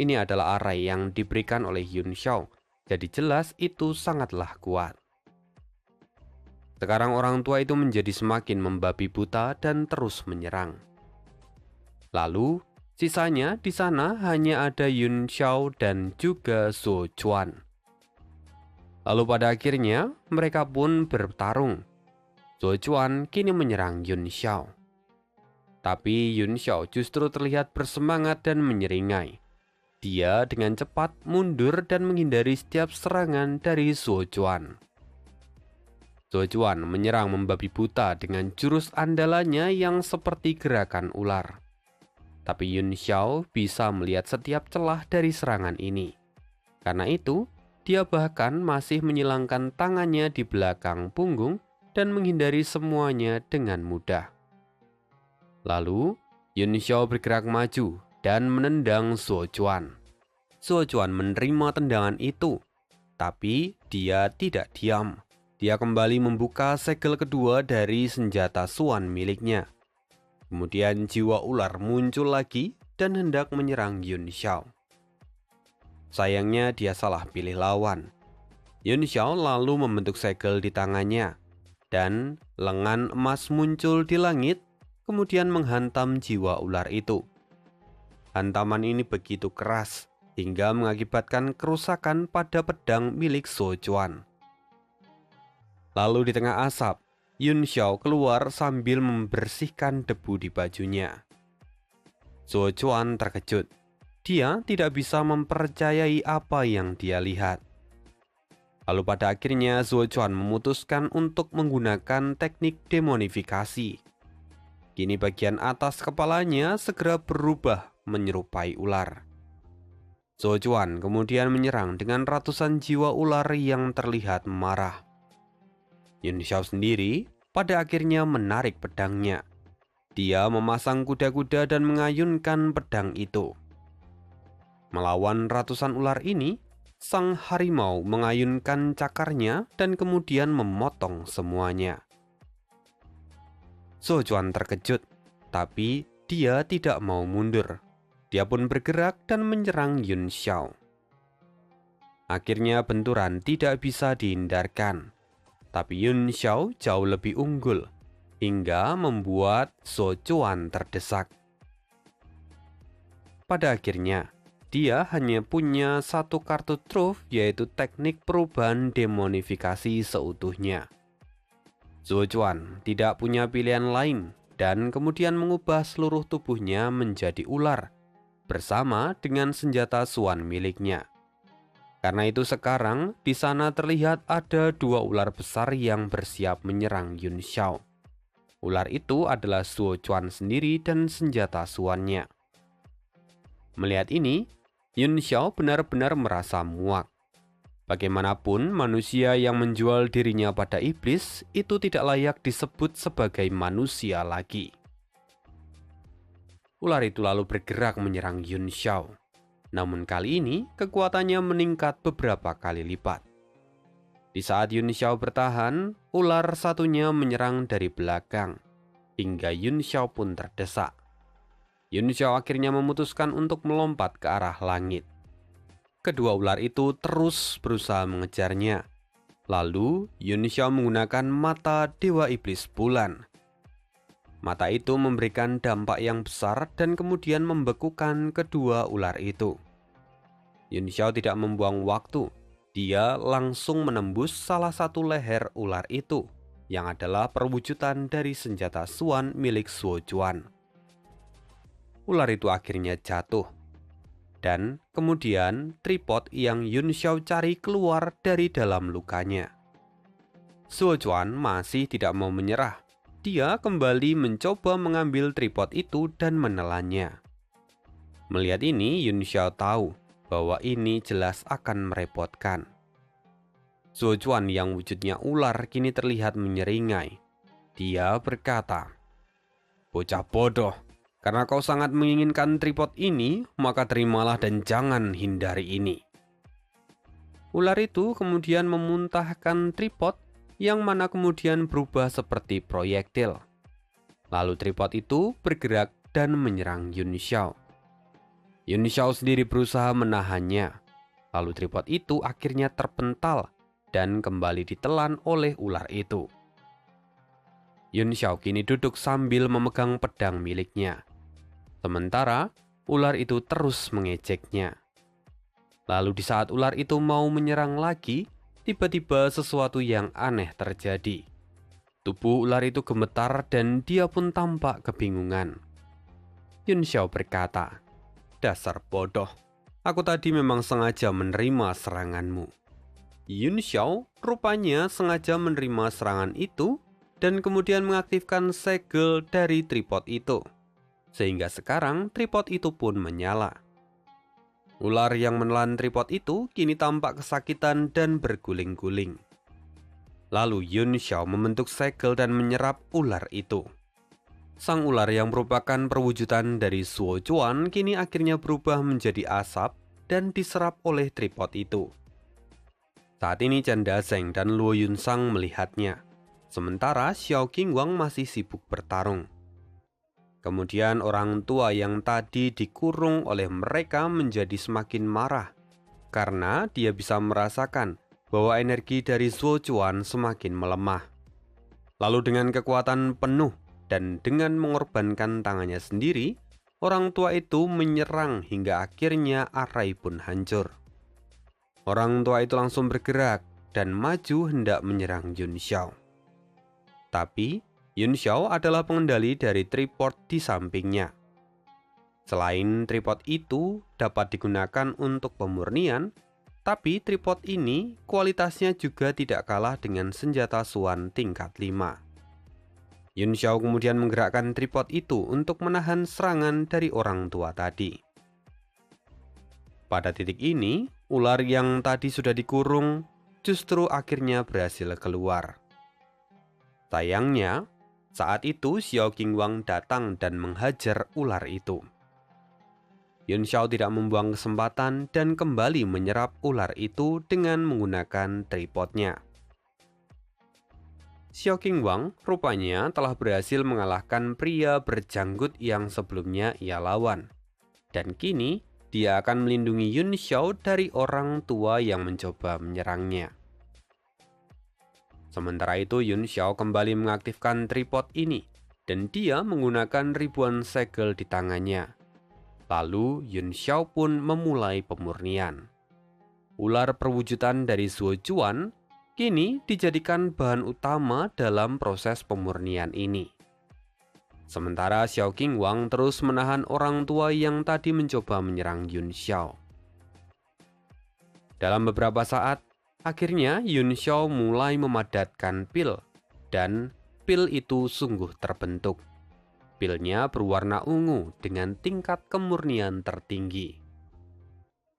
Ini adalah arai yang diberikan oleh Yun Xiao, jadi jelas itu sangatlah kuat. Sekarang orang tua itu menjadi semakin membabi buta dan terus menyerang. Lalu, sisanya di sana hanya ada Yun Xiao dan juga Zhou Chuan. Lalu pada akhirnya, mereka pun bertarung. Zhou Chuan kini menyerang Yun Xiao. Tapi Yun Xiao justru terlihat bersemangat dan menyeringai. Dia dengan cepat mundur dan menghindari setiap serangan dari Zhou Chuan. Zhou Chuan menyerang membabi buta dengan jurus andalannya yang seperti gerakan ular. Tapi Yun Xiao bisa melihat setiap celah dari serangan ini. Karena itu, dia bahkan masih menyilangkan tangannya di belakang punggung dan menghindari semuanya dengan mudah. Lalu, Yun Xiao bergerak maju dan menendang Zhou Chuan. Zhou Chuan menerima tendangan itu, tapi dia tidak diam. Dia kembali membuka segel kedua dari senjata Suan miliknya. Kemudian jiwa ular muncul lagi dan hendak menyerang Yun Xiao. Sayangnya dia salah pilih lawan. Yun Xiao lalu membentuk segel di tangannya, dan lengan emas muncul di langit, kemudian menghantam jiwa ular itu. Hantaman ini begitu keras, hingga mengakibatkan kerusakan pada pedang milik Zhou Chuan. Lalu di tengah asap, Yun Xiao keluar sambil membersihkan debu di bajunya. Zhou Chuan terkejut. Dia tidak bisa mempercayai apa yang dia lihat. Lalu pada akhirnya Zhou Chuan memutuskan untuk menggunakan teknik demonifikasi. Kini bagian atas kepalanya segera berubah menyerupai ular. Zhou Chuan kemudian menyerang dengan ratusan jiwa ular yang terlihat marah. Yun Xiao sendiri pada akhirnya menarik pedangnya. Dia memasang kuda-kuda dan mengayunkan pedang itu. Melawan ratusan ular ini, sang harimau mengayunkan cakarnya dan kemudian memotong semuanya. Zhou Chuan terkejut, tapi dia tidak mau mundur. Dia pun bergerak dan menyerang Yun Xiao. Akhirnya benturan tidak bisa dihindarkan. Tapi Yun Xiao jauh lebih unggul, hingga membuat Zhou Chuan terdesak. Pada akhirnya, dia hanya punya satu kartu truf, yaitu teknik perubahan demonifikasi seutuhnya. Zhou Chuan tidak punya pilihan lain dan kemudian mengubah seluruh tubuhnya menjadi ular bersama dengan senjata Suan miliknya. Karena itu sekarang di sana terlihat ada dua ular besar yang bersiap menyerang Yun Xiao. Ular itu adalah Zhou Chuan sendiri dan senjata Suannya. Melihat ini, Yun Xiao benar-benar merasa muak. Bagaimanapun manusia yang menjual dirinya pada iblis itu tidak layak disebut sebagai manusia lagi. Ular itu lalu bergerak menyerang Yun Xiao. Namun kali ini kekuatannya meningkat beberapa kali lipat. Di saat Yun Xiao bertahan, ular satunya menyerang dari belakang, hingga Yun Xiao pun terdesak. Yun Xiao akhirnya memutuskan untuk melompat ke arah langit. Kedua ular itu terus berusaha mengejarnya. Lalu Yun Xiao menggunakan mata Dewa Iblis Bulan. Mata itu memberikan dampak yang besar dan kemudian membekukan kedua ular itu. Yun Xiao tidak membuang waktu. Dia langsung menembus salah satu leher ular itu, yang adalah perwujudan dari senjata Suan milik Zhou Chuan. ular itu akhirnya jatuh. Dan kemudian tripod yang Yun Xiao cari keluar dari dalam lukanya. Suo Chuan masih tidak mau menyerah. Dia kembali mencoba mengambil tripod itu dan menelannya. Melihat ini, Yun Xiao tahu bahwa ini jelas akan merepotkan. Suo Chuan yang wujudnya ular kini terlihat menyeringai. Dia berkata, "Bocah bodoh, karena kau sangat menginginkan tripod ini, maka terimalah dan jangan hindari ini." Ular itu kemudian memuntahkan tripod yang mana kemudian berubah seperti proyektil. Lalu tripod itu bergerak dan menyerang Yun Xiao. Yun Xiao sendiri berusaha menahannya. Lalu tripod itu akhirnya terpental dan kembali ditelan oleh ular itu. Yun Xiao kini duduk sambil memegang pedang miliknya. Sementara ular itu terus mengejeknya. Lalu di saat ular itu mau menyerang lagi, tiba-tiba sesuatu yang aneh terjadi. Tubuh ular itu gemetar dan dia pun tampak kebingungan. Yun Xiao berkata, "Dasar bodoh, aku tadi memang sengaja menerima seranganmu." Yun Xiao rupanya sengaja menerima serangan itu dan kemudian mengaktifkan segel dari tripod itu. Sehingga sekarang tripod itu pun menyala. Ular yang menelan tripod itu kini tampak kesakitan dan berguling-guling. Lalu Yun Xiao membentuk segel dan menyerap ular itu. Sang ular yang merupakan perwujudan dari Suo Chuan kini akhirnya berubah menjadi asap dan diserap oleh tripod itu. Saat ini Chen Dazeng dan Luo Yunsang melihatnya, sementara Xiao Qingwang masih sibuk bertarung. Kemudian orang tua yang tadi dikurung oleh mereka menjadi semakin marah karena dia bisa merasakan bahwa energi dari Suo Chuan semakin melemah. Lalu dengan kekuatan penuh dan dengan mengorbankan tangannya sendiri, orang tua itu menyerang hingga akhirnya Arai pun hancur. Orang tua itu langsung bergerak dan maju hendak menyerang Yun Xiao. Tapi Yun Xiao adalah pengendali dari tripod di sampingnya. Selain tripod itu dapat digunakan untuk pemurnian, tapi tripod ini kualitasnya juga tidak kalah dengan senjata Suan tingkat 5. Yun Xiao kemudian menggerakkan tripod itu untuk menahan serangan dari orang tua tadi. Pada titik ini, ular yang tadi sudah dikurung justru akhirnya berhasil keluar. Sayangnya, saat itu Xiao Qingwang datang dan menghajar ular itu. Yun Xiao tidak membuang kesempatan dan kembali menyerap ular itu dengan menggunakan tripodnya. Xiao Qingwang rupanya telah berhasil mengalahkan pria berjanggut yang sebelumnya ia lawan. Dan kini dia akan melindungi Yun Xiao dari orang tua yang mencoba menyerangnya. Sementara itu Yun Xiao kembali mengaktifkan tripod ini dan dia menggunakan ribuan segel di tangannya. Lalu Yun Xiao pun memulai pemurnian. Ular perwujudan dari Suo Chuan kini dijadikan bahan utama dalam proses pemurnian ini. Sementara Xiao Qingwang terus menahan orang tua yang tadi mencoba menyerang Yun Xiao. Dalam beberapa saat, akhirnya Yun Xiao mulai memadatkan pil, dan pil itu sungguh terbentuk. Pilnya berwarna ungu dengan tingkat kemurnian tertinggi.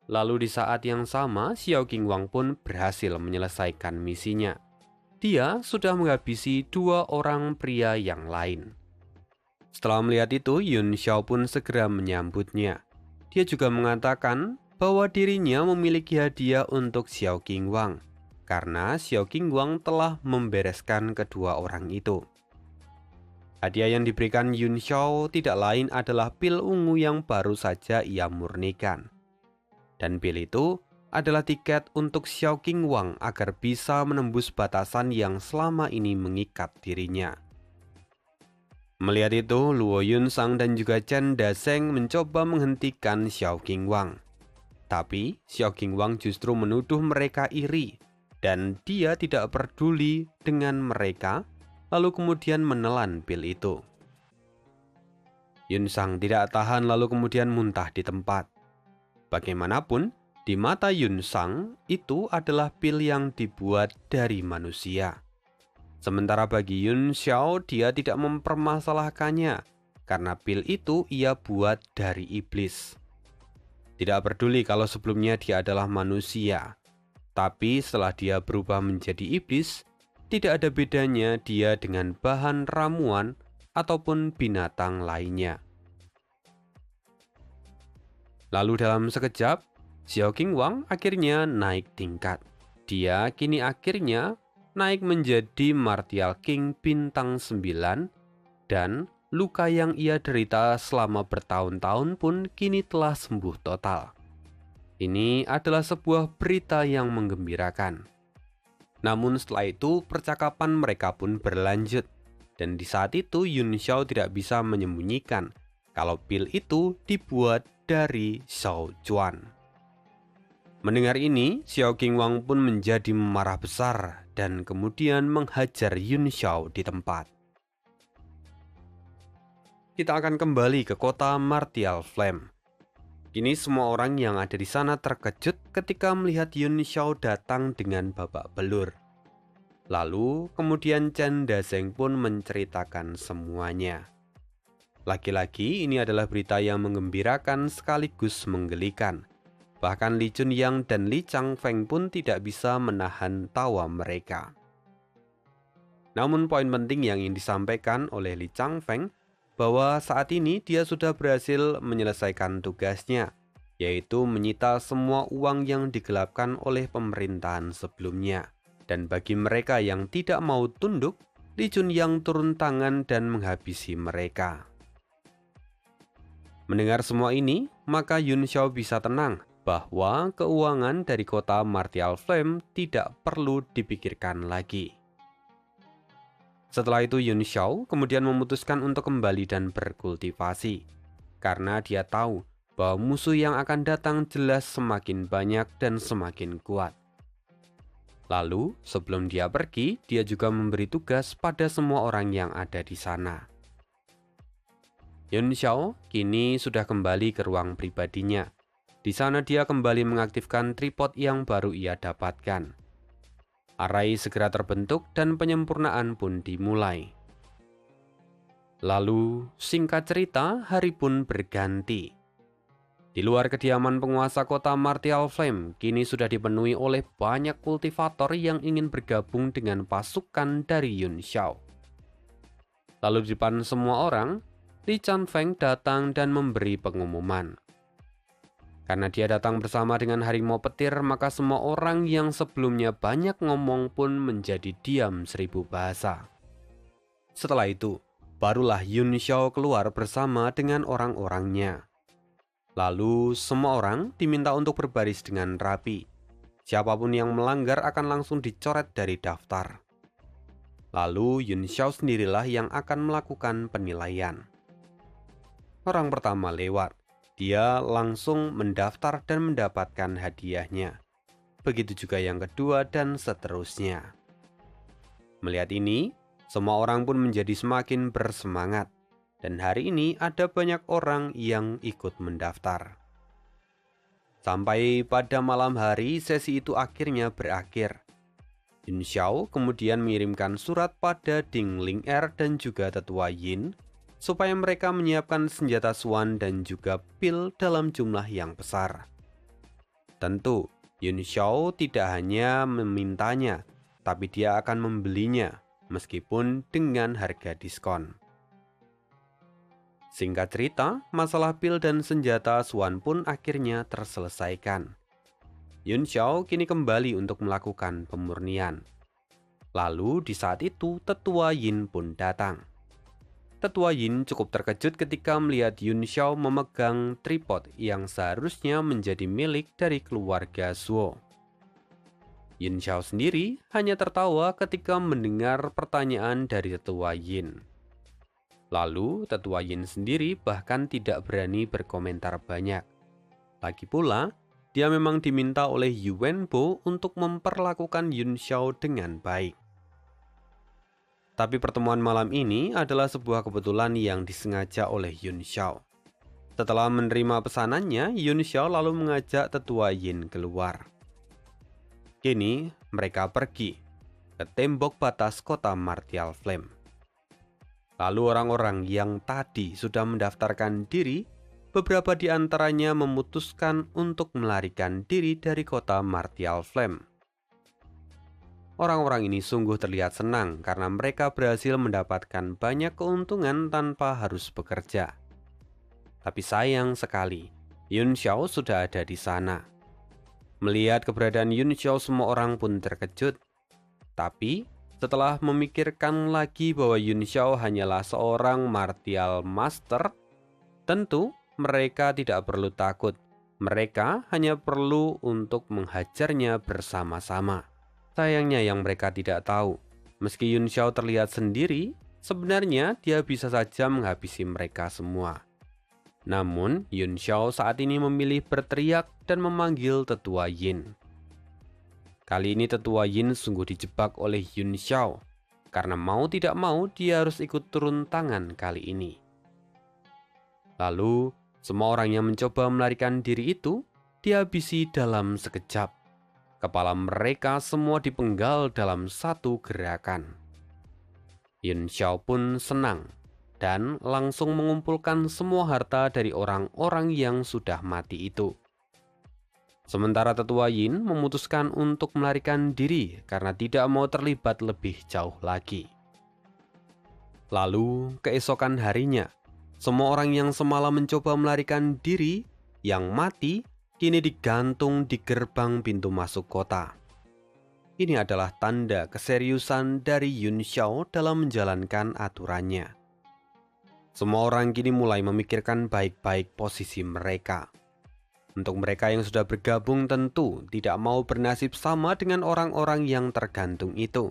Lalu di saat yang sama, Xiao Qingwang pun berhasil menyelesaikan misinya. Dia sudah menghabisi 2 orang pria yang lain. Setelah melihat itu, Yun Xiao pun segera menyambutnya. Dia juga mengatakan bahwa dirinya memiliki hadiah untuk Xiao Qingwang, karena Xiao Qingwang telah membereskan kedua orang itu. Hadiah yang diberikan Yun Xiao tidak lain adalah pil ungu yang baru saja ia murnikan. Dan pil itu adalah tiket untuk Xiao Qingwang agar bisa menembus batasan yang selama ini mengikat dirinya. Melihat itu, Luo Yunsang dan juga Chen Dazeng mencoba menghentikan Xiao Qingwang. Tapi Xiao Qingwang justru menuduh mereka iri dan dia tidak peduli dengan mereka, lalu kemudian menelan pil itu. Yun Sang tidak tahan lalu kemudian muntah di tempat. Bagaimanapun, di mata Yun Sang itu adalah pil yang dibuat dari manusia. Sementara bagi Yun Xiao, dia tidak mempermasalahkannya karena pil itu ia buat dari iblis. Tidak peduli kalau sebelumnya dia adalah manusia, tapi setelah dia berubah menjadi iblis, tidak ada bedanya dia dengan bahan ramuan ataupun binatang lainnya. Lalu dalam sekejap, Xiao Qingwang akhirnya naik tingkat. Dia kini akhirnya naik menjadi Martial King bintang 9 dan luka yang ia derita selama bertahun-tahun pun kini telah sembuh total. Ini adalah sebuah berita yang menggembirakan. Namun setelah itu percakapan mereka pun berlanjut. Dan di saat itu Yun Xiao tidak bisa menyembunyikan kalau pil itu dibuat dari Xiao Chuan. Mendengar ini, Xiao Qingwang pun menjadi marah besar dan kemudian menghajar Yun Xiao di tempat. Kita akan kembali ke kota Martial Flame. Kini semua orang yang ada di sana terkejut ketika melihat Yun Xiao datang dengan babak belur. Lalu kemudian Chen Dazeng pun menceritakan semuanya. Lagi-lagi ini adalah berita yang menggembirakan sekaligus menggelikan. Bahkan Li Chunyang dan Li Changfeng pun tidak bisa menahan tawa mereka. Namun poin penting yang ingin disampaikan oleh Li Changfeng bahwa saat ini dia sudah berhasil menyelesaikan tugasnya, yaitu menyita semua uang yang digelapkan oleh pemerintahan sebelumnya. Dan bagi mereka yang tidak mau tunduk, Li Chunyang turun tangan dan menghabisi mereka. Mendengar semua ini, maka Yun Xiao bisa tenang bahwa keuangan dari kota Martial Flame tidak perlu dipikirkan lagi. Setelah itu Yun Xiao kemudian memutuskan untuk kembali dan berkultivasi, karena dia tahu bahwa musuh yang akan datang jelas semakin banyak dan semakin kuat. Lalu, sebelum dia pergi, dia juga memberi tugas pada semua orang yang ada di sana. Yun Xiao kini sudah kembali ke ruang pribadinya. Di sana dia kembali mengaktifkan tripod yang baru ia dapatkan. Arai segera terbentuk dan penyempurnaan pun dimulai. Lalu, singkat cerita, hari pun berganti. Di luar kediaman penguasa kota Martial Flame, kini sudah dipenuhi oleh banyak kultivator yang ingin bergabung dengan pasukan dari Yun Xiao. Lalu di depan semua orang, Li Changfeng datang dan memberi pengumuman. Karena dia datang bersama dengan harimau petir, maka semua orang yang sebelumnya banyak ngomong pun menjadi diam 1000 bahasa. Setelah itu, barulah Yun Xiao keluar bersama dengan orang-orangnya. Lalu semua orang diminta untuk berbaris dengan rapi. Siapapun yang melanggar akan langsung dicoret dari daftar. Lalu Yun Xiao sendirilah yang akan melakukan penilaian. Orang pertama lewat. Dia langsung mendaftar dan mendapatkan hadiahnya. Begitu juga yang kedua dan seterusnya. Melihat ini, semua orang pun menjadi semakin bersemangat. Dan hari ini ada banyak orang yang ikut mendaftar. Sampai pada malam hari, sesi itu akhirnya berakhir. Yun Xiao kemudian mengirimkan surat pada Ding Ling Er dan juga Tetua Yin, supaya mereka menyiapkan senjata Swan dan juga pil dalam jumlah yang besar. Tentu, Yun Xiao tidak hanya memintanya, tapi dia akan membelinya, meskipun dengan harga diskon. Singkat cerita, masalah pil dan senjata Swan pun akhirnya terselesaikan. Yun Xiao kini kembali untuk melakukan pemurnian. Lalu di saat itu Tetua Yin pun datang. Tetua Yin cukup terkejut ketika melihat Yun Xiao memegang tripod yang seharusnya menjadi milik dari keluarga Zhuo. Yun Xiao sendiri hanya tertawa ketika mendengar pertanyaan dari Tetua Yin. Lalu, Tetua Yin sendiri bahkan tidak berani berkomentar banyak. Lagi pula, dia memang diminta oleh Yuan Bo untuk memperlakukan Yun Xiao dengan baik. Tapi pertemuan malam ini adalah sebuah kebetulan yang disengaja oleh Yun Xiao. Setelah menerima pesanannya, Yun Xiao lalu mengajak tetua Yin keluar. Kini mereka pergi ke tembok batas kota Martial Flame. Lalu orang-orang yang tadi sudah mendaftarkan diri, beberapa di antaranya memutuskan untuk melarikan diri dari kota Martial Flame. Orang-orang ini sungguh terlihat senang karena mereka berhasil mendapatkan banyak keuntungan tanpa harus bekerja. Tapi sayang sekali, Yun Xiao sudah ada di sana. Melihat keberadaan Yun Xiao, semua orang pun terkejut. Tapi setelah memikirkan lagi bahwa Yun Xiao hanyalah seorang martial master, tentu mereka tidak perlu takut. Mereka hanya perlu untuk menghajarnya bersama-sama. Sayangnya yang mereka tidak tahu, meski Yun Xiao terlihat sendiri, sebenarnya dia bisa saja menghabisi mereka semua. Namun, Yun Xiao saat ini memilih berteriak dan memanggil tetua Yin. Kali ini tetua Yin sungguh dijebak oleh Yun Xiao, karena mau tidak mau dia harus ikut turun tangan kali ini. Lalu, semua orang yang mencoba melarikan diri itu dihabisi dalam sekejap. Kepala mereka semua dipenggal dalam satu gerakan. Yun Xiao pun senang dan langsung mengumpulkan semua harta dari orang-orang yang sudah mati itu. Sementara tetua Yin memutuskan untuk melarikan diri karena tidak mau terlibat lebih jauh lagi. Lalu keesokan harinya, semua orang yang semalam mencoba melarikan diri yang mati kini digantung di gerbang pintu masuk kota. Ini adalah tanda keseriusan dari Yun Xiao dalam menjalankan aturannya. Semua orang kini mulai memikirkan baik-baik posisi mereka. Untuk mereka yang sudah bergabung tentu tidak mau bernasib sama dengan orang-orang yang tergantung itu.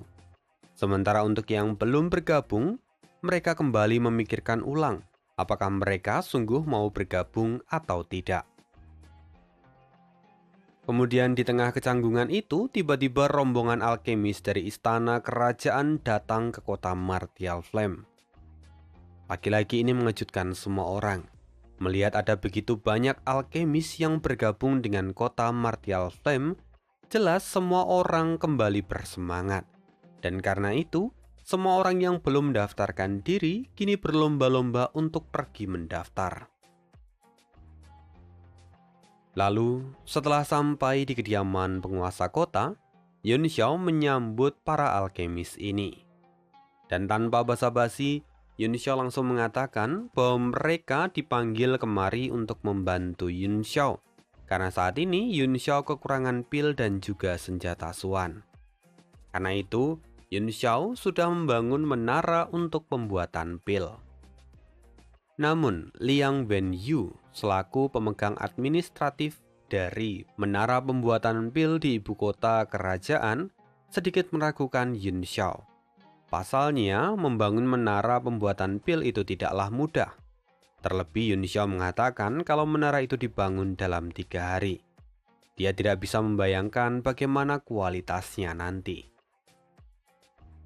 Sementara untuk yang belum bergabung, mereka kembali memikirkan ulang apakah mereka sungguh mau bergabung atau tidak. Kemudian di tengah kecanggungan itu, tiba-tiba rombongan alkemis dari istana kerajaan datang ke kota Martial Flame. Lagi-lagi ini mengejutkan semua orang. Melihat ada begitu banyak alkemis yang bergabung dengan kota Martial Flame, jelas semua orang kembali bersemangat. Dan karena itu, semua orang yang belum mendaftarkan diri kini berlomba-lomba untuk pergi mendaftar. Lalu, setelah sampai di kediaman penguasa kota, Yun Xiao menyambut para alkemis ini. Dan tanpa basa-basi, Yun Xiao langsung mengatakan bahwa mereka dipanggil kemari untuk membantu Yun Xiao. Karena saat ini Yun Xiao kekurangan pil dan juga senjata suan. Karena itu, Yun Xiao sudah membangun menara untuk pembuatan pil. Namun, Liang Wenyu selaku pemegang administratif dari menara pembuatan pil di ibu kota kerajaan sedikit meragukan Yun Xiao. Pasalnya, membangun menara pembuatan pil itu tidaklah mudah. Terlebih Yun Xiao mengatakan kalau menara itu dibangun dalam 3 hari. Dia tidak bisa membayangkan bagaimana kualitasnya nanti.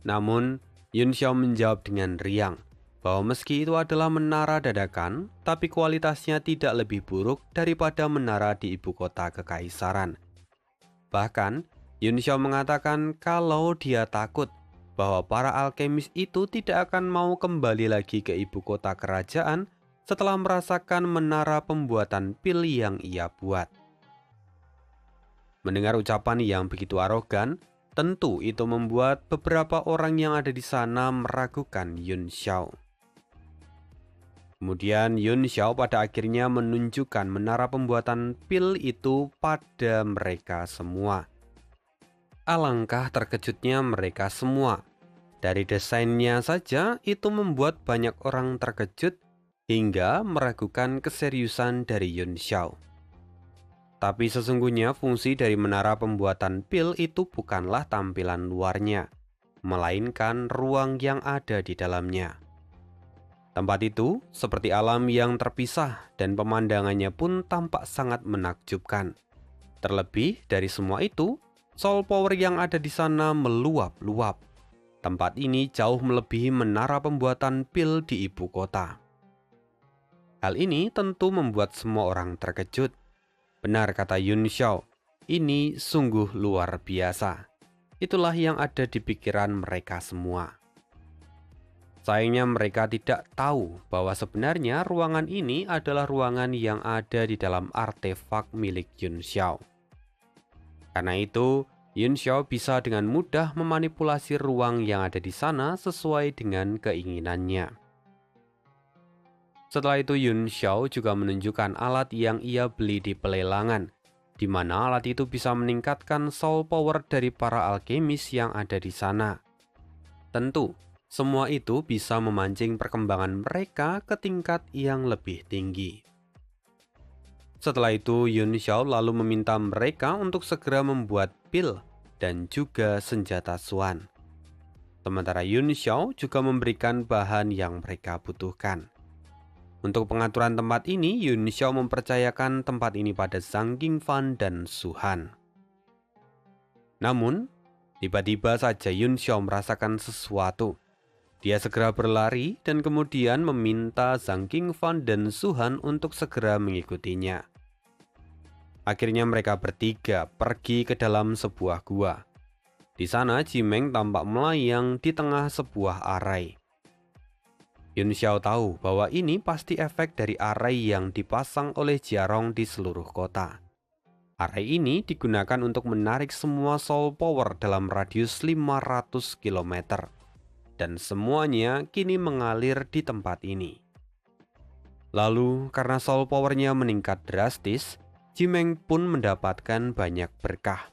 Namun, Yun Xiao menjawab dengan riang bahwa meski itu adalah menara dadakan, tapi kualitasnya tidak lebih buruk daripada menara di ibu kota kekaisaran. Bahkan, Yun Xiao mengatakan kalau dia takut bahwa para alkemis itu tidak akan mau kembali lagi ke ibu kota kerajaan setelah merasakan menara pembuatan pil yang ia buat. Mendengar ucapan yang begitu arogan, tentu itu membuat beberapa orang yang ada di sana meragukan Yun Xiao. Kemudian Yun Xiao pada akhirnya menunjukkan menara pembuatan pil itu pada mereka semua. Alangkah terkejutnya mereka semua. Dari desainnya saja itu membuat banyak orang terkejut hingga meragukan keseriusan dari Yun Xiao. Tapi sesungguhnya fungsi dari menara pembuatan pil itu bukanlah tampilan luarnya, melainkan ruang yang ada di dalamnya. Tempat itu seperti alam yang terpisah dan pemandangannya pun tampak sangat menakjubkan. Terlebih dari semua itu, soul power yang ada di sana meluap-luap. Tempat ini jauh melebihi menara pembuatan pil di ibu kota. Hal ini tentu membuat semua orang terkejut. Benar kata Yun Xiao, ini sungguh luar biasa. Itulah yang ada di pikiran mereka semua. Sayangnya mereka tidak tahu bahwa sebenarnya ruangan ini adalah ruangan yang ada di dalam artefak milik Yun Xiao. Karena itu, Yun Xiao bisa dengan mudah memanipulasi ruang yang ada di sana sesuai dengan keinginannya. Setelah itu Yun Xiao juga menunjukkan alat yang ia beli di pelelangan, di mana alat itu bisa meningkatkan soul power dari para alkemis yang ada di sana. Tentu, semua itu bisa memancing perkembangan mereka ke tingkat yang lebih tinggi. Setelah itu, Yun Xiao lalu meminta mereka untuk segera membuat pil dan juga senjata Xuan. Sementara Yun Xiao juga memberikan bahan yang mereka butuhkan. Untuk pengaturan tempat ini, Yun Xiao mempercayakan tempat ini pada Zhang Qingfan dan Su Han. Namun, tiba-tiba saja Yun Xiao merasakan sesuatu. Dia segera berlari dan kemudian meminta Zhang Qingfan dan Su Han untuk segera mengikutinya. Akhirnya mereka bertiga pergi ke dalam sebuah gua. Di sana Jimeng tampak melayang di tengah sebuah arai. Yun Xiao tahu bahwa ini pasti efek dari arai yang dipasang oleh Jiarong di seluruh kota. Arai ini digunakan untuk menarik semua soul power dalam radius 500 km. Dan semuanya kini mengalir di tempat ini. Lalu, karena soul powernya meningkat drastis, Jimeng pun mendapatkan banyak berkah.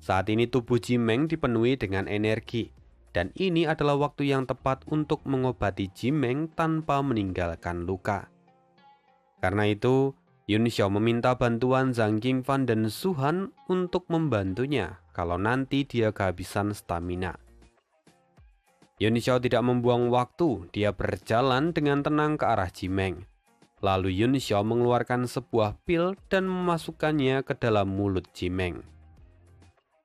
Saat ini tubuh Jimeng dipenuhi dengan energi, dan ini adalah waktu yang tepat untuk mengobati Jimeng tanpa meninggalkan luka. Karena itu, Yun Xiao meminta bantuan Zhang Qingfan dan Su Han untuk membantunya kalau nanti dia kehabisan stamina. Yun Xiao tidak membuang waktu, dia berjalan dengan tenang ke arah Jimeng. Lalu Yun Xiao mengeluarkan sebuah pil dan memasukkannya ke dalam mulut Jimeng.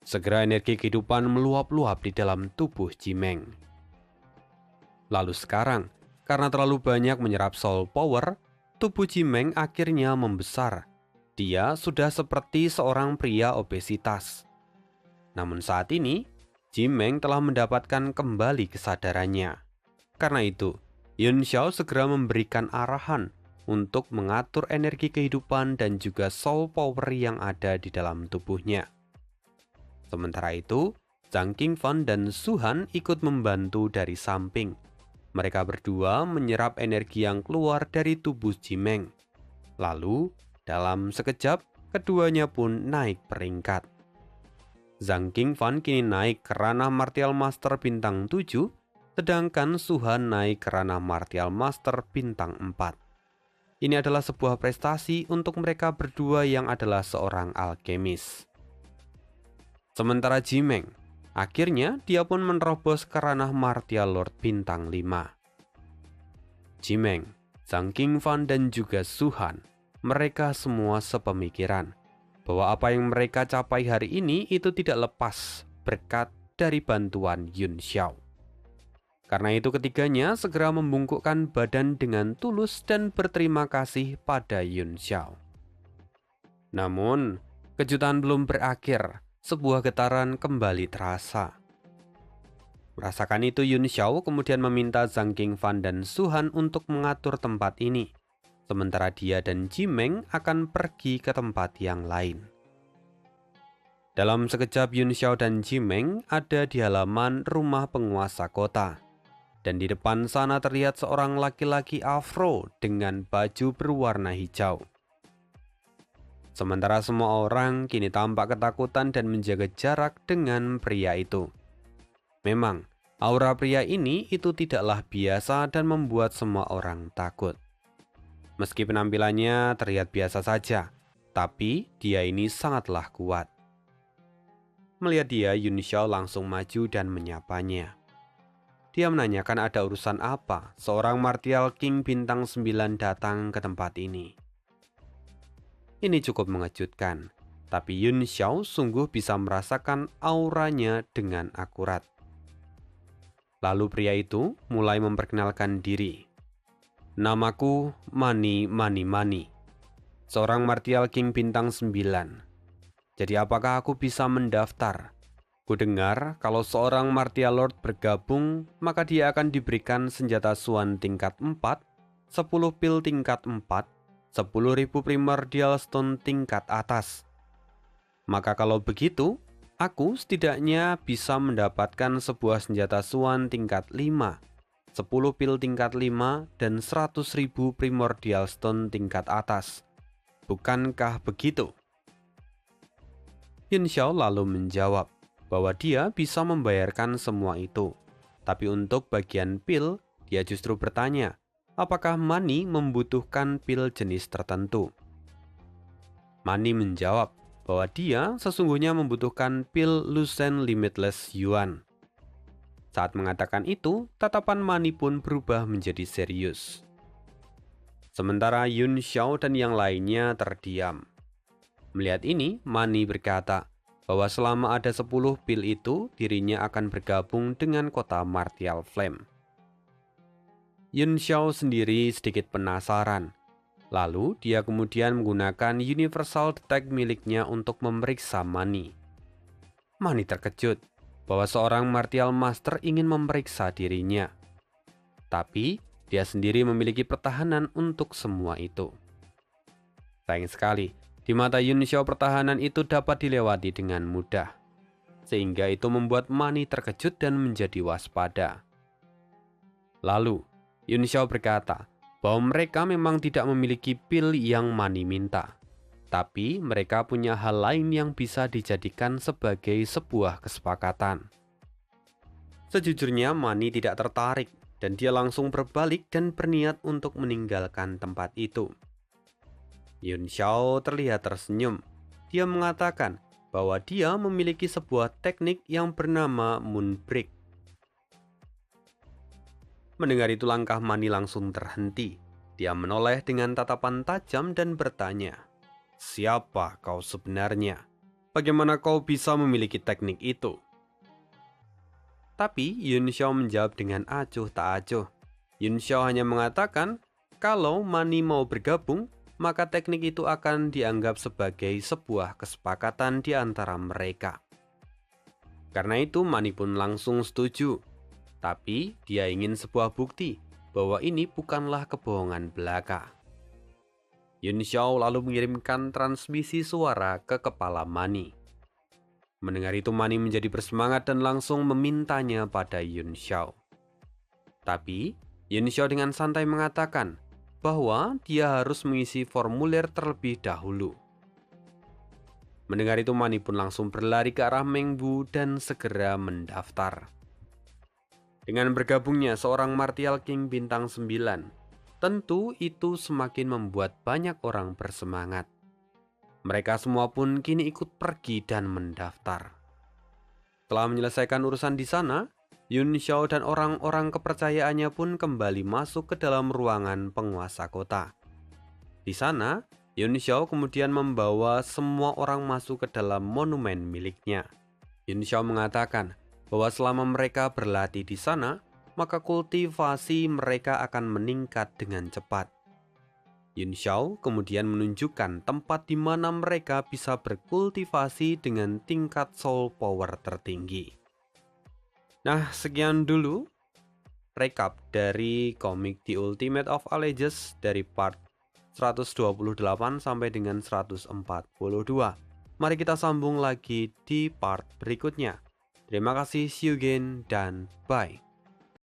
Segera energi kehidupan meluap-luap di dalam tubuh Jimeng. Lalu sekarang, karena terlalu banyak menyerap soul power, tubuh Jimeng akhirnya membesar. Dia sudah seperti seorang pria obesitas. Namun saat ini, Jimeng telah mendapatkan kembali kesadarannya. Karena itu, Yun Xiao segera memberikan arahan untuk mengatur energi kehidupan dan juga soul power yang ada di dalam tubuhnya. Sementara itu, Zhang Qingfan dan Su Han ikut membantu dari samping. Mereka berdua menyerap energi yang keluar dari tubuh Jimeng. Lalu, dalam sekejap, keduanya pun naik peringkat. Zhang Qingfan kini naik ke ranah Martial Master bintang 7, sedangkan Su Han naik ke ranah Martial Master bintang 4. Ini adalah sebuah prestasi untuk mereka berdua yang adalah seorang alkemis. Sementara Jimeng, akhirnya dia pun menerobos ke ranah Martial Lord bintang 5. Jimeng, Zhang Qingfan dan juga Su Han, mereka semua sepemikiran bahwa apa yang mereka capai hari ini itu tidak lepas berkat dari bantuan Yun Xiao. Karena itu ketiganya segera membungkukkan badan dengan tulus dan berterima kasih pada Yun Xiao. Namun, kejutan belum berakhir, sebuah getaran kembali terasa. Merasakan itu Yun Xiao kemudian meminta Zhang Qingfan dan Su Han untuk mengatur tempat ini. Sementara dia dan Jimeng akan pergi ke tempat yang lain. Dalam sekejap Yun Xiao dan Jimeng ada di halaman rumah penguasa kota. Dan di depan sana terlihat seorang laki-laki afro dengan baju berwarna hijau. Sementara semua orang kini tampak ketakutan dan menjaga jarak dengan pria itu. Memang, aura pria ini itu tidaklah biasa dan membuat semua orang takut. Meski penampilannya terlihat biasa saja, tapi dia ini sangatlah kuat. Melihat dia, Yun Xiao langsung maju dan menyapanya. Dia menanyakan ada urusan apa seorang Martial King bintang 9 datang ke tempat ini. Ini cukup mengejutkan, tapi Yun Xiao sungguh bisa merasakan auranya dengan akurat. Lalu pria itu mulai memperkenalkan diri. Namaku Mani Mani Mani, seorang martial king bintang 9. Jadi apakah aku bisa mendaftar? Ku dengar kalau seorang martial lord bergabung, maka dia akan diberikan senjata suan tingkat 4, 10 pil tingkat 4, 10.000 primordial stone tingkat atas. Maka kalau begitu, aku setidaknya bisa mendapatkan sebuah senjata suan tingkat 5, 10 pil tingkat 5, dan 100.000 primordial stone tingkat atas. Bukankah begitu? Yun Xiao lalu menjawab bahwa dia bisa membayarkan semua itu. Tapi untuk bagian pil, dia justru bertanya, apakah Mani membutuhkan pil jenis tertentu? Mani menjawab bahwa dia sesungguhnya membutuhkan pil Lucent Limitless Yuan. Saat mengatakan itu, tatapan Mani pun berubah menjadi serius. Sementara Yun Xiao dan yang lainnya terdiam. Melihat ini, Mani berkata bahwa selama ada 10 pil itu, dirinya akan bergabung dengan kota Martial Flame. Yun Xiao sendiri sedikit penasaran. Lalu, dia kemudian menggunakan Universal Detect miliknya untuk memeriksa Mani. Mani terkejut bahwa seorang Martial Master ingin memeriksa dirinya. Tapi, dia sendiri memiliki pertahanan untuk semua itu. Sayang sekali, di mata Yun Xiao pertahanan itu dapat dilewati dengan mudah. Sehingga itu membuat Mani terkejut dan menjadi waspada. Lalu, Yun Xiao berkata bahwa mereka memang tidak memiliki pil yang Mani minta. Tapi mereka punya hal lain yang bisa dijadikan sebagai sebuah kesepakatan. Sejujurnya Mani tidak tertarik dan dia langsung berbalik dan berniat untuk meninggalkan tempat itu. Yun Xiao terlihat tersenyum. Dia mengatakan bahwa dia memiliki sebuah teknik yang bernama Moonbreak. Mendengar itu langkah Mani langsung terhenti. Dia menoleh dengan tatapan tajam dan bertanya, "Siapa kau sebenarnya? Bagaimana kau bisa memiliki teknik itu?" Tapi Yun Xiao menjawab dengan acuh tak acuh. Yun Xiao hanya mengatakan kalau Mani mau bergabung, maka teknik itu akan dianggap sebagai sebuah kesepakatan di antara mereka. Karena itu Mani pun langsung setuju. Tapi dia ingin sebuah bukti bahwa ini bukanlah kebohongan belaka. Yun Xiao lalu mengirimkan transmisi suara ke kepala Mani. Mendengar itu Mani menjadi bersemangat dan langsung memintanya pada Yun Xiao. Tapi Yun Xiao dengan santai mengatakan bahwa dia harus mengisi formulir terlebih dahulu. Mendengar itu Mani pun langsung berlari ke arah Meng Bu dan segera mendaftar. Dengan bergabungnya seorang Martial King bintang 9, tentu itu semakin membuat banyak orang bersemangat. Mereka semua pun kini ikut pergi dan mendaftar. Setelah menyelesaikan urusan di sana, Yun Xiao dan orang-orang kepercayaannya pun kembali masuk ke dalam ruangan penguasa kota. Di sana, Yun Xiao kemudian membawa semua orang masuk ke dalam monumen miliknya. Yun Xiao mengatakan bahwa selama mereka berlatih di sana, maka kultivasi mereka akan meningkat dengan cepat. Yun Xiao kemudian menunjukkan tempat di mana mereka bisa berkultivasi dengan tingkat soul power tertinggi. Nah, sekian dulu recap dari komik The Ultimate of Alleges dari part 128 sampai dengan 142. Mari kita sambung lagi di part berikutnya. Terima kasih, see you again, dan bye.